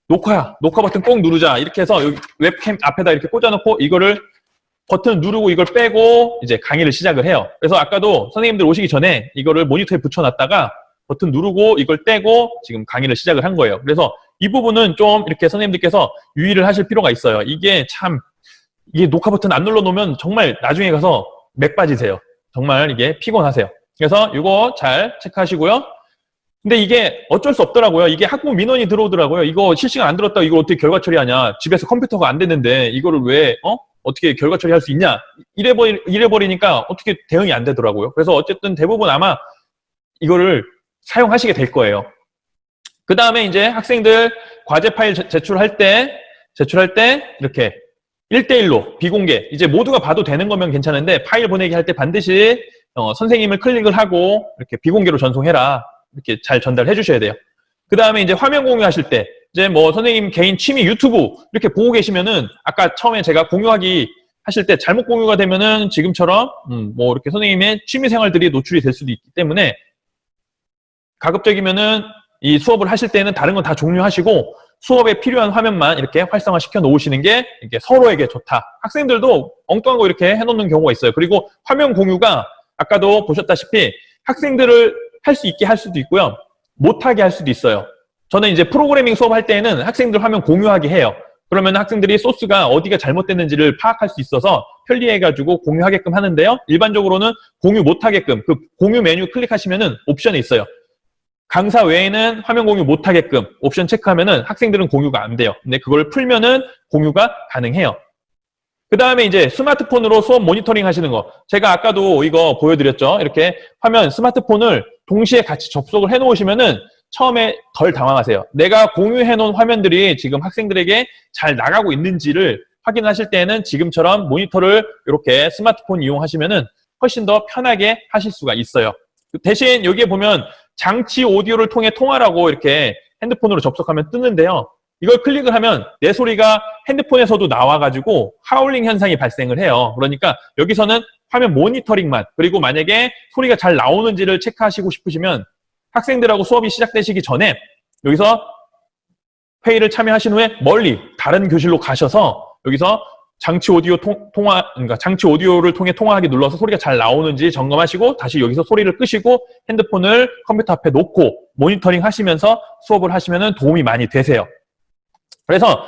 녹화 버튼 꼭 누르자 이렇게 해서 여기 웹캠 앞에다 이렇게 꽂아놓고 이거를 버튼 누르고 이걸 빼고 이제 강의를 시작을 해요. 그래서 아까도 선생님들 오시기 전에 이거를 모니터에 붙여놨다가 버튼 누르고 이걸 떼고 지금 강의를 시작을 한 거예요. 그래서 이 부분은 좀 이렇게 선생님들께서 유의를 하실 필요가 있어요. 이게 녹화 버튼 안 눌러놓으면 정말 나중에 가서 맥 빠지세요. 정말 이게 피곤하세요. 그래서 이거 잘 체크하시고요. 근데 이게 어쩔 수 없더라고요. 이게 학부모 민원이 들어오더라고요. 이거 실시간 안 들었다고 이걸 어떻게 결과 처리하냐. 집에서 컴퓨터가 안 됐는데 이거를 왜 어떻게 결과 처리할 수 있냐. 이래버리니까 어떻게 대응이 안 되더라고요. 그래서 어쨌든 대부분 아마 이거를 사용하시게 될 거예요. 그 다음에 이제 학생들 과제 파일 제출할 때 이렇게 1대1로 비공개, 이제 모두가 봐도 되는 거면 괜찮은데 파일 보내기 할 때 반드시 선생님을 클릭을 하고 이렇게 비공개로 전송해라. 이렇게 잘 전달해 주셔야 돼요. 그 다음에 이제 화면 공유하실 때 이제 뭐 선생님 개인 취미 유튜브 이렇게 보고 계시면은 아까 처음에 제가 공유하기 하실 때 잘못 공유가 되면은 지금처럼 뭐 이렇게 선생님의 취미 생활들이 노출이 될 수도 있기 때문에 가급적이면은 이 수업을 하실 때는 다른 건 다 종료하시고 수업에 필요한 화면만 이렇게 활성화 시켜 놓으시는 게 이게 서로에게 좋다. 학생들도 엉뚱한 거 이렇게 해놓는 경우가 있어요. 그리고 화면 공유가 아까도 보셨다시피 학생들을 할 수 있게 할 수도 있고요. 못하게 할 수도 있어요. 저는 이제 프로그래밍 수업할 때는 학생들 화면 공유하게 해요. 그러면 학생들이 소스가 어디가 잘못됐는지를 파악할 수 있어서 편리해가지고 공유하게끔 하는데요. 일반적으로는 공유 못하게끔 그 공유 메뉴 클릭하시면은 옵션이 있어요. 강사 외에는 화면 공유 못하게끔 옵션 체크하면은 학생들은 공유가 안 돼요. 근데 그걸 풀면은 공유가 가능해요. 그 다음에 이제 스마트폰으로 수업 모니터링 하시는 거. 제가 아까도 이거 보여드렸죠. 이렇게 화면 스마트폰을 동시에 같이 접속을 해 놓으시면은 처음에 덜 당황하세요. 내가 공유해 놓은 화면들이 지금 학생들에게 잘 나가고 있는지를 확인하실 때에는 지금처럼 모니터를 이렇게 스마트폰 이용하시면은 훨씬 더 편하게 하실 수가 있어요. 대신 여기에 보면 장치 오디오를 통해 통화라고 이렇게 핸드폰으로 접속하면 뜨는데요. 이걸 클릭을 하면 내 소리가 핸드폰에서도 나와가지고 하울링 현상이 발생을 해요. 그러니까 여기서는 화면 모니터링만, 그리고 만약에 소리가 잘 나오는지를 체크하시고 싶으시면 학생들하고 수업이 시작되시기 전에 여기서 회의를 참여하신 후에 멀리 다른 교실로 가셔서 여기서 장치 오디오 그러니까 장치 오디오를 통해 통화하기 눌러서 소리가 잘 나오는지 점검하시고 다시 여기서 소리를 끄시고 핸드폰을 컴퓨터 앞에 놓고 모니터링 하시면서 수업을 하시면 도움이 많이 되세요. 그래서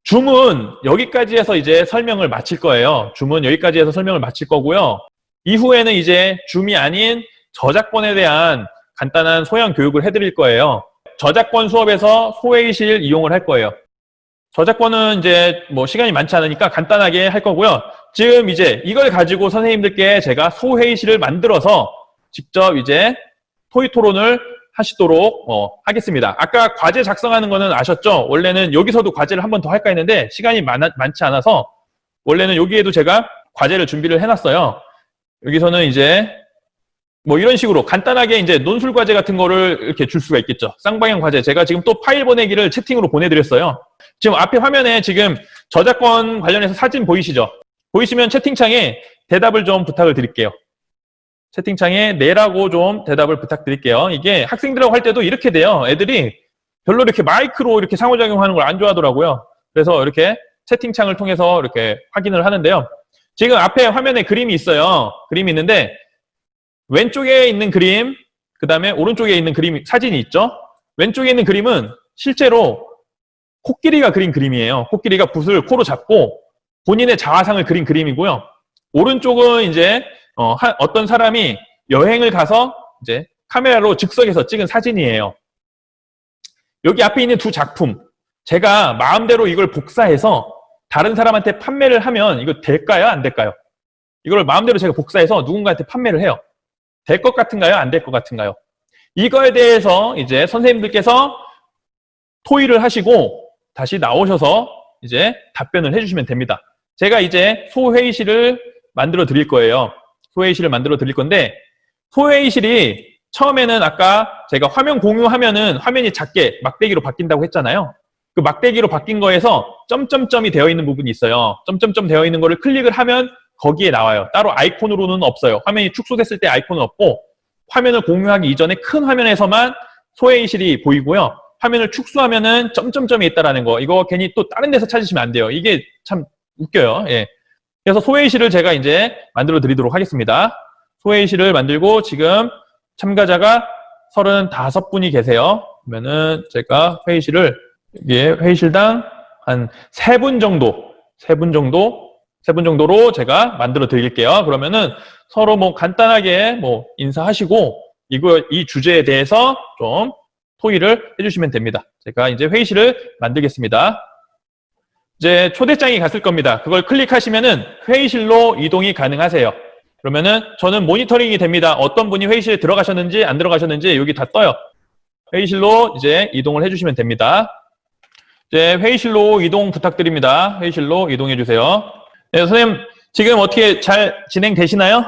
줌은 여기까지 해서 이제 설명을 마칠 거예요. 줌은 여기까지 해서 설명을 마칠 거고요. 이후에는 이제 줌이 아닌 저작권에 대한 간단한 소양 교육을 해드릴 거예요. 저작권 수업에서 소회의실 이용을 할 거예요. 저작권은 이제 뭐 시간이 많지 않으니까 간단하게 할 거고요. 지금 이제 이걸 가지고 선생님들께 제가 소회의실을 만들어서 직접 이제 토의 토론을 하시도록 하겠습니다. 아까 과제 작성하는 거는 아셨죠? 원래는 여기서도 과제를 한 번 더 할까 했는데 시간이 많지 않아서 원래는 여기에도 제가 과제를 준비를 해놨어요. 여기서는 이제 뭐 이런 식으로 간단하게 이제 논술 과제 같은 거를 이렇게 줄 수가 있겠죠. 쌍방향 과제. 제가 지금 또 파일 보내기를 채팅으로 보내드렸어요. 지금 앞에 화면에 지금 저작권 관련해서 사진 보이시죠? 보이시면 채팅창에 대답을 좀 부탁을 드릴게요. 채팅창에 네라고 좀 대답을 부탁드릴게요. 이게 학생들하고 할 때도 이렇게 돼요. 애들이 별로 이렇게 마이크로 이렇게 상호작용하는 걸 안 좋아하더라고요. 그래서 이렇게 채팅창을 통해서 이렇게 확인을 하는데요. 지금 앞에 화면에 그림이 있어요. 그림이 있는데 왼쪽에 있는 그림, 그 다음에 오른쪽에 있는 그림, 사진이 있죠? 왼쪽에 있는 그림은 실제로 코끼리가 그린 그림이에요. 코끼리가 붓을 코로 잡고 본인의 자화상을 그린 그림이고요. 오른쪽은 이제 어떤 사람이 여행을 가서 이제 카메라로 즉석에서 찍은 사진이에요. 여기 앞에 있는 두 작품, 제가 마음대로 이걸 복사해서 다른 사람한테 판매를 하면 이거 될까요? 안 될까요? 이걸 마음대로 제가 복사해서 누군가한테 판매를 해요. 될 것 같은가요? 안 될 것 같은가요? 이거에 대해서 이제 선생님들께서 토의를 하시고 다시 나오셔서 이제 답변을 해주시면 됩니다. 제가 이제 소회의실을 만들어 드릴 거예요. 소회의실을 만들어 드릴 건데 소회의실이 처음에는 아까 제가 화면 공유하면은 화면이 작게 막대기로 바뀐다고 했잖아요. 그 막대기로 바뀐 거에서 점점점이 되어 있는 부분이 있어요. 점점점 되어 있는 거를 클릭을 하면 거기에 나와요. 따로 아이콘으로는 없어요. 화면이 축소됐을 때 아이콘은 없고 화면을 공유하기 이전에 큰 화면에서만 소회의실이 보이고요. 화면을 축소하면은 점점점이 있다라는 거. 이거 괜히 또 다른 데서 찾으시면 안 돼요. 이게 참 웃겨요. 예. 그래서 소회의실을 제가 이제 만들어 드리도록 하겠습니다. 소회의실을 만들고 지금 참가자가 35분이 계세요. 그러면은 제가 회의실을 여기에 회의실당 한 3분 정도로 제가 만들어 드릴게요. 그러면은 서로 뭐 간단하게 뭐 인사하시고 이 주제에 대해서 좀 토의를 해주시면 됩니다. 제가 이제 회의실을 만들겠습니다. 이제 초대장이 갔을 겁니다. 그걸 클릭하시면은 회의실로 이동이 가능하세요. 그러면은 저는 모니터링이 됩니다. 어떤 분이 회의실에 들어가셨는지 안 들어가셨는지 여기 다 떠요. 회의실로 이제 이동을 해주시면 됩니다. 이제 회의실로 이동 부탁드립니다. 회의실로 이동해 주세요. 네, 선생님 지금 어떻게 잘 진행되시나요?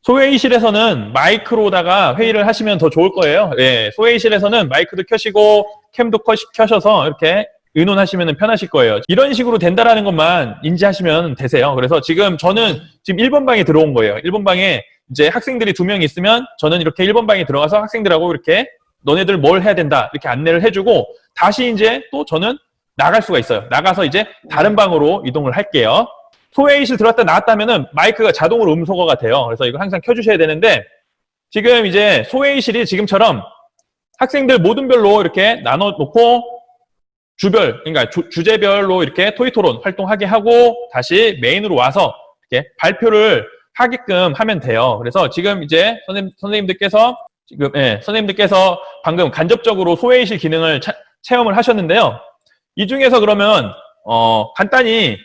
소회의실에서는 마이크로다가 회의를 하시면 더 좋을 거예요. 네, 소회의실에서는 마이크도 켜시고 캠도 켜셔서 이렇게 의논하시면 편하실 거예요. 이런 식으로 된다라는 것만 인지하시면 되세요. 그래서 저는 지금 1번 방에 들어온 거예요. 1번 방에 이제 학생들이 2명 있으면 저는 이렇게 1번 방에 들어가서 학생들하고 이렇게 너네들 뭘 해야 된다 이렇게 안내를 해주고 다시 이제 또 저는 나갈 수가 있어요. 나가서 이제 다른 방으로 이동을 할게요. 소회의실 들어왔다 나왔다 하면은 마이크가 자동으로 음소거가 돼요. 그래서 이거 항상 켜주셔야 되는데 지금 이제 소회의실이 지금처럼 학생들 모든 별로 이렇게 나눠놓고 그러니까 주제별로 이렇게 토의토론 활동하게 하고 다시 메인으로 와서 이렇게 발표를 하게끔 하면 돼요. 그래서 지금 이제 선생님들께서 방금 간접적으로 소회의실 기능을 체험을 하셨는데요. 이 중에서 그러면 간단히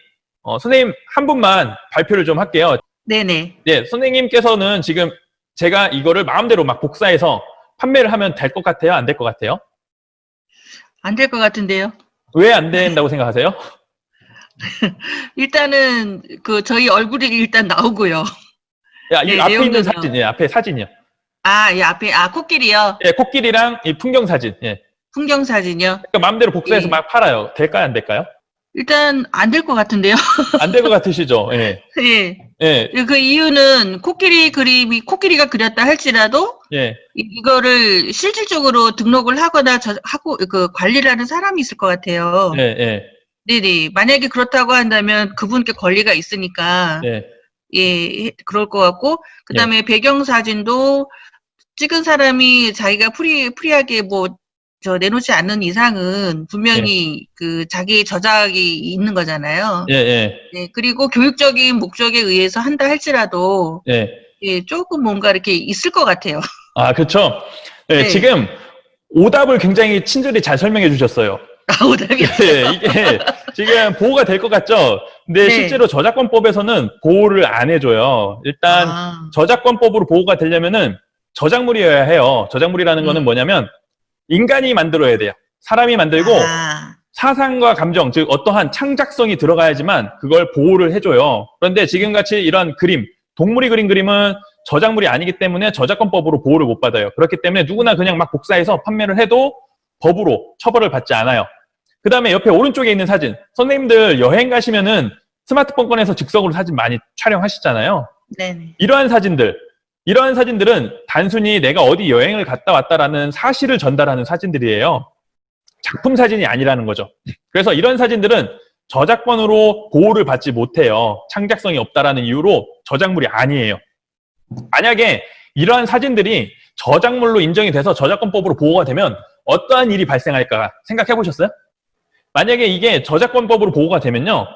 선생님 한 분만 발표를 좀 할게요. 네네. 네, 선생님께서는 지금 제가 이거를 마음대로 막 복사해서 판매를 하면 될 것 같아요? 안 될 것 같아요? 안 될 것 같은데요. 왜 안 된다고 생각하세요? 일단은 저희 얼굴이 일단 나오고요. 야, 이 네, 앞에 있는 내용은요. 사진, 예, 앞에 사진이요. 이 앞에 코끼리요. 예, 코끼리랑 이 풍경 사진. 예. 풍경 사진이요. 그러니까 마음대로 복사해서 예. 막 팔아요. 될까요? 안 될까요? 일단 안 될 것 같은데요. 안 될 것 같으시죠? 예. 예. 예. 그 이유는 코끼리 그림이 코끼리가 그렸다 할지라도 예. 이거를 실질적으로 등록을 하거나 하고 관리를 하는 사람이 있을 것 같아요. 예. 예. 네네. 만약에 그렇다고 한다면 그분께 권리가 있으니까 예. 예, 그럴 것 같고, 그 예. 다음에 배경사진도 찍은 사람이 자기가 프리하게 내놓지 않는 이상은 예. 분명히 자기의 저작이 있는 거잖아요. 예. 예. 네, 그리고 교육적인 목적에 의해서 한다 할지라도, 예. 예, 조금 뭔가 이렇게 있을 것 같아요. 아, 그쵸. 예, 네. 지금 오답을 굉장히 친절히 잘 설명해 주셨어요. 오답이요. 예, 이게 지금 보호가 될 것 같죠? 근데 네. 실제로 저작권법에서는 보호를 안 해줘요. 일단 저작권법으로 보호가 되려면은 저작물이어야 해요. 저작물이라는 거는 뭐냐면 인간이 만들어야 돼요. 사람이 만들고 사상과 감정, 즉 어떠한 창작성이 들어가야지만 그걸 보호를 해줘요. 그런데 지금같이 이런 그림, 동물이 그린 그림은 저작물이 아니기 때문에 저작권법으로 보호를 못 받아요. 그렇기 때문에 누구나 그냥 막 복사해서 판매를 해도 법으로 처벌을 받지 않아요. 그 다음에 옆에 오른쪽에 있는 사진. 선생님들 여행 가시면은 스마트폰 꺼내서 즉석으로 사진 많이 촬영하시잖아요. 네네. 이러한 사진들은 단순히 내가 어디 여행을 갔다 왔다라는 사실을 전달하는 사진들이에요. 작품 사진이 아니라는 거죠. 그래서 이런 사진들은 저작권으로 보호를 받지 못해요. 창작성이 없다라는 이유로 저작물이 아니에요. 만약에 이러한 사진들이 저작물로 인정이 돼서 저작권법으로 보호가 되면 어떠한 일이 발생할까 생각해 보셨어요? 만약에 이게 저작권법으로 보호가 되면요.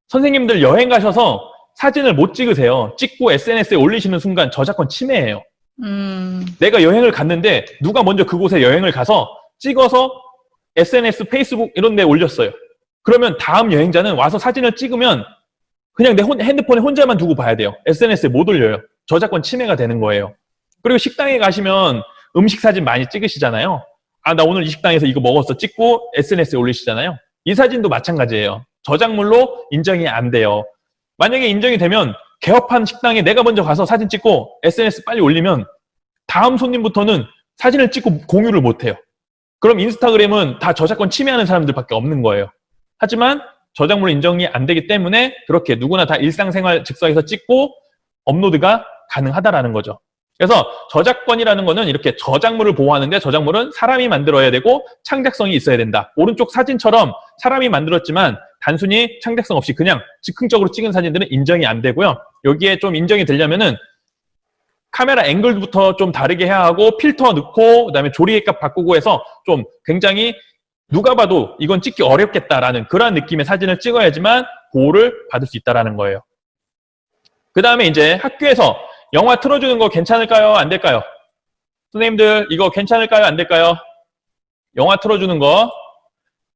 선생님들 여행 가셔서 사진을 못 찍으세요. 찍고 SNS에 올리시는 순간 저작권 침해예요. 내가 여행을 갔는데 누가 먼저 그곳에 여행을 가서 찍어서 SNS, 페이스북 이런 데 올렸어요. 그러면 다음 여행자는 와서 사진을 찍으면 그냥 내 핸드폰에 혼자만 두고 봐야 돼요. SNS에 못 올려요. 저작권 침해가 되는 거예요. 그리고 식당에 가시면 음식 사진 많이 찍으시잖아요. 아, 나 오늘 이 식당에서 이거 먹었어 찍고 SNS에 올리시잖아요. 이 사진도 마찬가지예요. 저작물로 인정이 안 돼요. 만약에 인정이 되면 개업한 식당에 내가 먼저 가서 사진 찍고 SNS 빨리 올리면 다음 손님부터는 사진을 찍고 공유를 못 해요. 그럼 인스타그램은 다 저작권 침해하는 사람들밖에 없는 거예요. 하지만 저작물 인정이 안 되기 때문에 그렇게 누구나 다 일상생활 즉석에서 찍고 업로드가 가능하다라는 거죠. 그래서 저작권이라는 거는 이렇게 저작물을 보호하는데 저작물은 사람이 만들어야 되고 창작성이 있어야 된다. 오른쪽 사진처럼 사람이 만들었지만 단순히 창작성 없이 그냥 즉흥적으로 찍은 사진들은 인정이 안 되고요. 여기에 좀 인정이 되려면은 카메라 앵글부터 좀 다르게 해야 하고 필터 넣고 그다음에 조리개값 바꾸고 해서 좀 굉장히 누가 봐도 이건 찍기 어렵겠다라는 그런 느낌의 사진을 찍어야지만 보호를 받을 수 있다라는 거예요. 그 다음에 이제 학교에서 영화 틀어주는 거 괜찮을까요? 안 될까요? 선생님들 이거 괜찮을까요? 안 될까요? 영화 틀어주는 거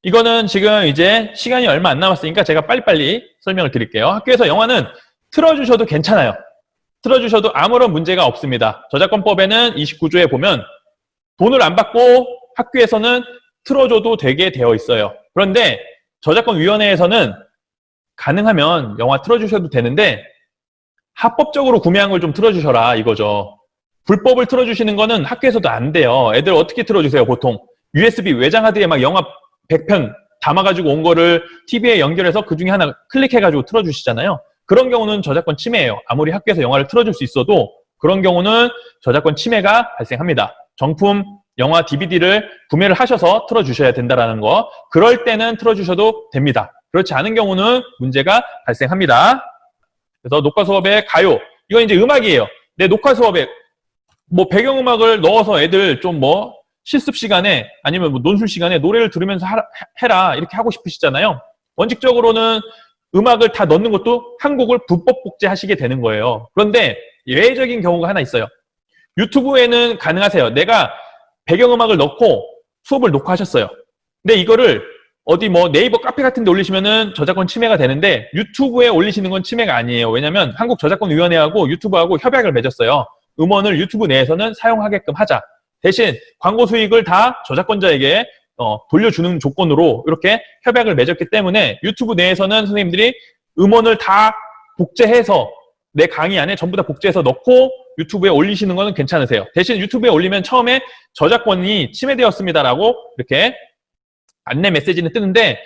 이거는 지금 이제 시간이 얼마 안 남았으니까 제가 빨리빨리 설명을 드릴게요. 학교에서 영화는 틀어주셔도 괜찮아요. 틀어주셔도 아무런 문제가 없습니다. 저작권법에는 29조에 보면 돈을 안 받고 학교에서는 틀어줘도 되게 되어 있어요. 그런데 저작권위원회에서는 가능하면 영화 틀어주셔도 되는데 합법적으로 구매한 걸 좀 틀어주셔라 이거죠. 불법을 틀어주시는 거는 학교에서도 안 돼요. 애들 어떻게 틀어주세요 보통? USB 외장 하드에 막 영화 100편 담아가지고 온 거를 TV에 연결해서 그 중에 하나 클릭해가지고 틀어주시잖아요. 그런 경우는 저작권 침해예요. 아무리 학교에서 영화를 틀어줄 수 있어도 그런 경우는 저작권 침해가 발생합니다. 정품 영화 DVD를 구매를 하셔서 틀어주셔야 된다는 거. 그럴 때는 틀어주셔도 됩니다. 그렇지 않은 경우는 문제가 발생합니다. 그래서 녹화 수업에 가요. 이건 이제 음악이에요. 내 녹화 수업에 뭐 배경음악을 넣어서 애들 좀 뭐 실습 시간에 아니면 뭐 논술 시간에 노래를 들으면서 해라 이렇게 하고 싶으시잖아요. 원칙적으로는 음악을 다 넣는 것도 한 곡을 불법 복제하시게 되는 거예요. 그런데 예외적인 경우가 하나 있어요. 유튜브에는 가능하세요. 내가 배경음악을 넣고 수업을 녹화하셨어요. 근데 이거를 어디 뭐 네이버 카페 같은 데 올리시면은 저작권 침해가 되는데 유튜브에 올리시는 건 침해가 아니에요. 왜냐면 한국저작권위원회하고 유튜브하고 협약을 맺었어요. 음원을 유튜브 내에서는 사용하게끔 하자. 대신 광고 수익을 다 저작권자에게 돌려주는 조건으로 이렇게 협약을 맺었기 때문에 유튜브 내에서는 선생님들이 음원을 다 복제해서 내 강의 안에 전부 다 복제해서 넣고 유튜브에 올리시는 거는 괜찮으세요. 대신 유튜브에 올리면 처음에 저작권이 침해되었습니다라고 이렇게 안내 메시지는 뜨는데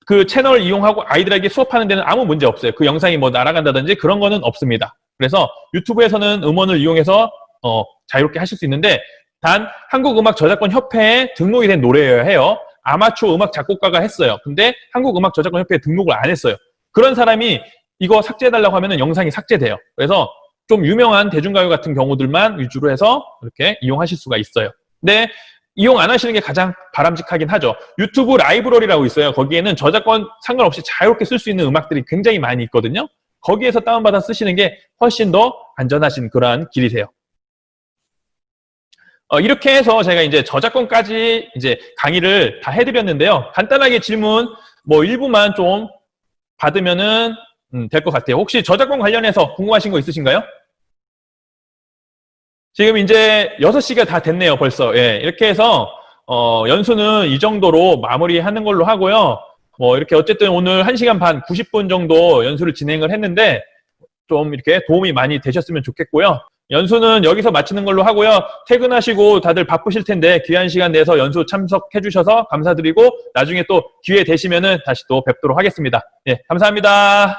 그 채널을 이용하고 아이들에게 수업하는 데는 아무 문제 없어요. 그 영상이 뭐 날아간다든지 그런 거는 없습니다. 그래서 유튜브에서는 음원을 이용해서 자유롭게 하실 수 있는데 단 한국음악저작권협회에 등록이 된 노래여야 해요. 아마추어 음악 작곡가가 했어요. 근데 한국음악저작권협회에 등록을 안 했어요. 그런 사람이 이거 삭제해달라고 하면 영상이 삭제돼요. 그래서 좀 유명한 대중가요 같은 경우들만 위주로 해서 이렇게 이용하실 수가 있어요. 근데 이용 안 하시는 게 가장 바람직하긴 하죠. 유튜브 라이브러리라고 있어요. 거기에는 저작권 상관없이 자유롭게 쓸 수 있는 음악들이 굉장히 많이 있거든요. 거기에서 다운받아 쓰시는 게 훨씬 더 안전하신 그러한 길이세요. 이렇게 해서 제가 이제 저작권까지 이제 강의를 다 해드렸는데요. 간단하게 질문 뭐 일부만 좀 받으면은 될 것 같아요. 혹시 저작권 관련해서 궁금하신 거 있으신가요? 지금 이제 6시가 다 됐네요, 벌써. 예, 이렇게 해서 연수는 이 정도로 마무리하는 걸로 하고요. 뭐 이렇게 어쨌든 오늘 1시간 반, 90분 정도 연수를 진행을 했는데 좀 이렇게 도움이 많이 되셨으면 좋겠고요. 연수는 여기서 마치는 걸로 하고요. 퇴근하시고 다들 바쁘실 텐데 귀한 시간 내서 연수 참석해 주셔서 감사드리고 나중에 또 기회 되시면은 다시 또 뵙도록 하겠습니다. 예, 감사합니다.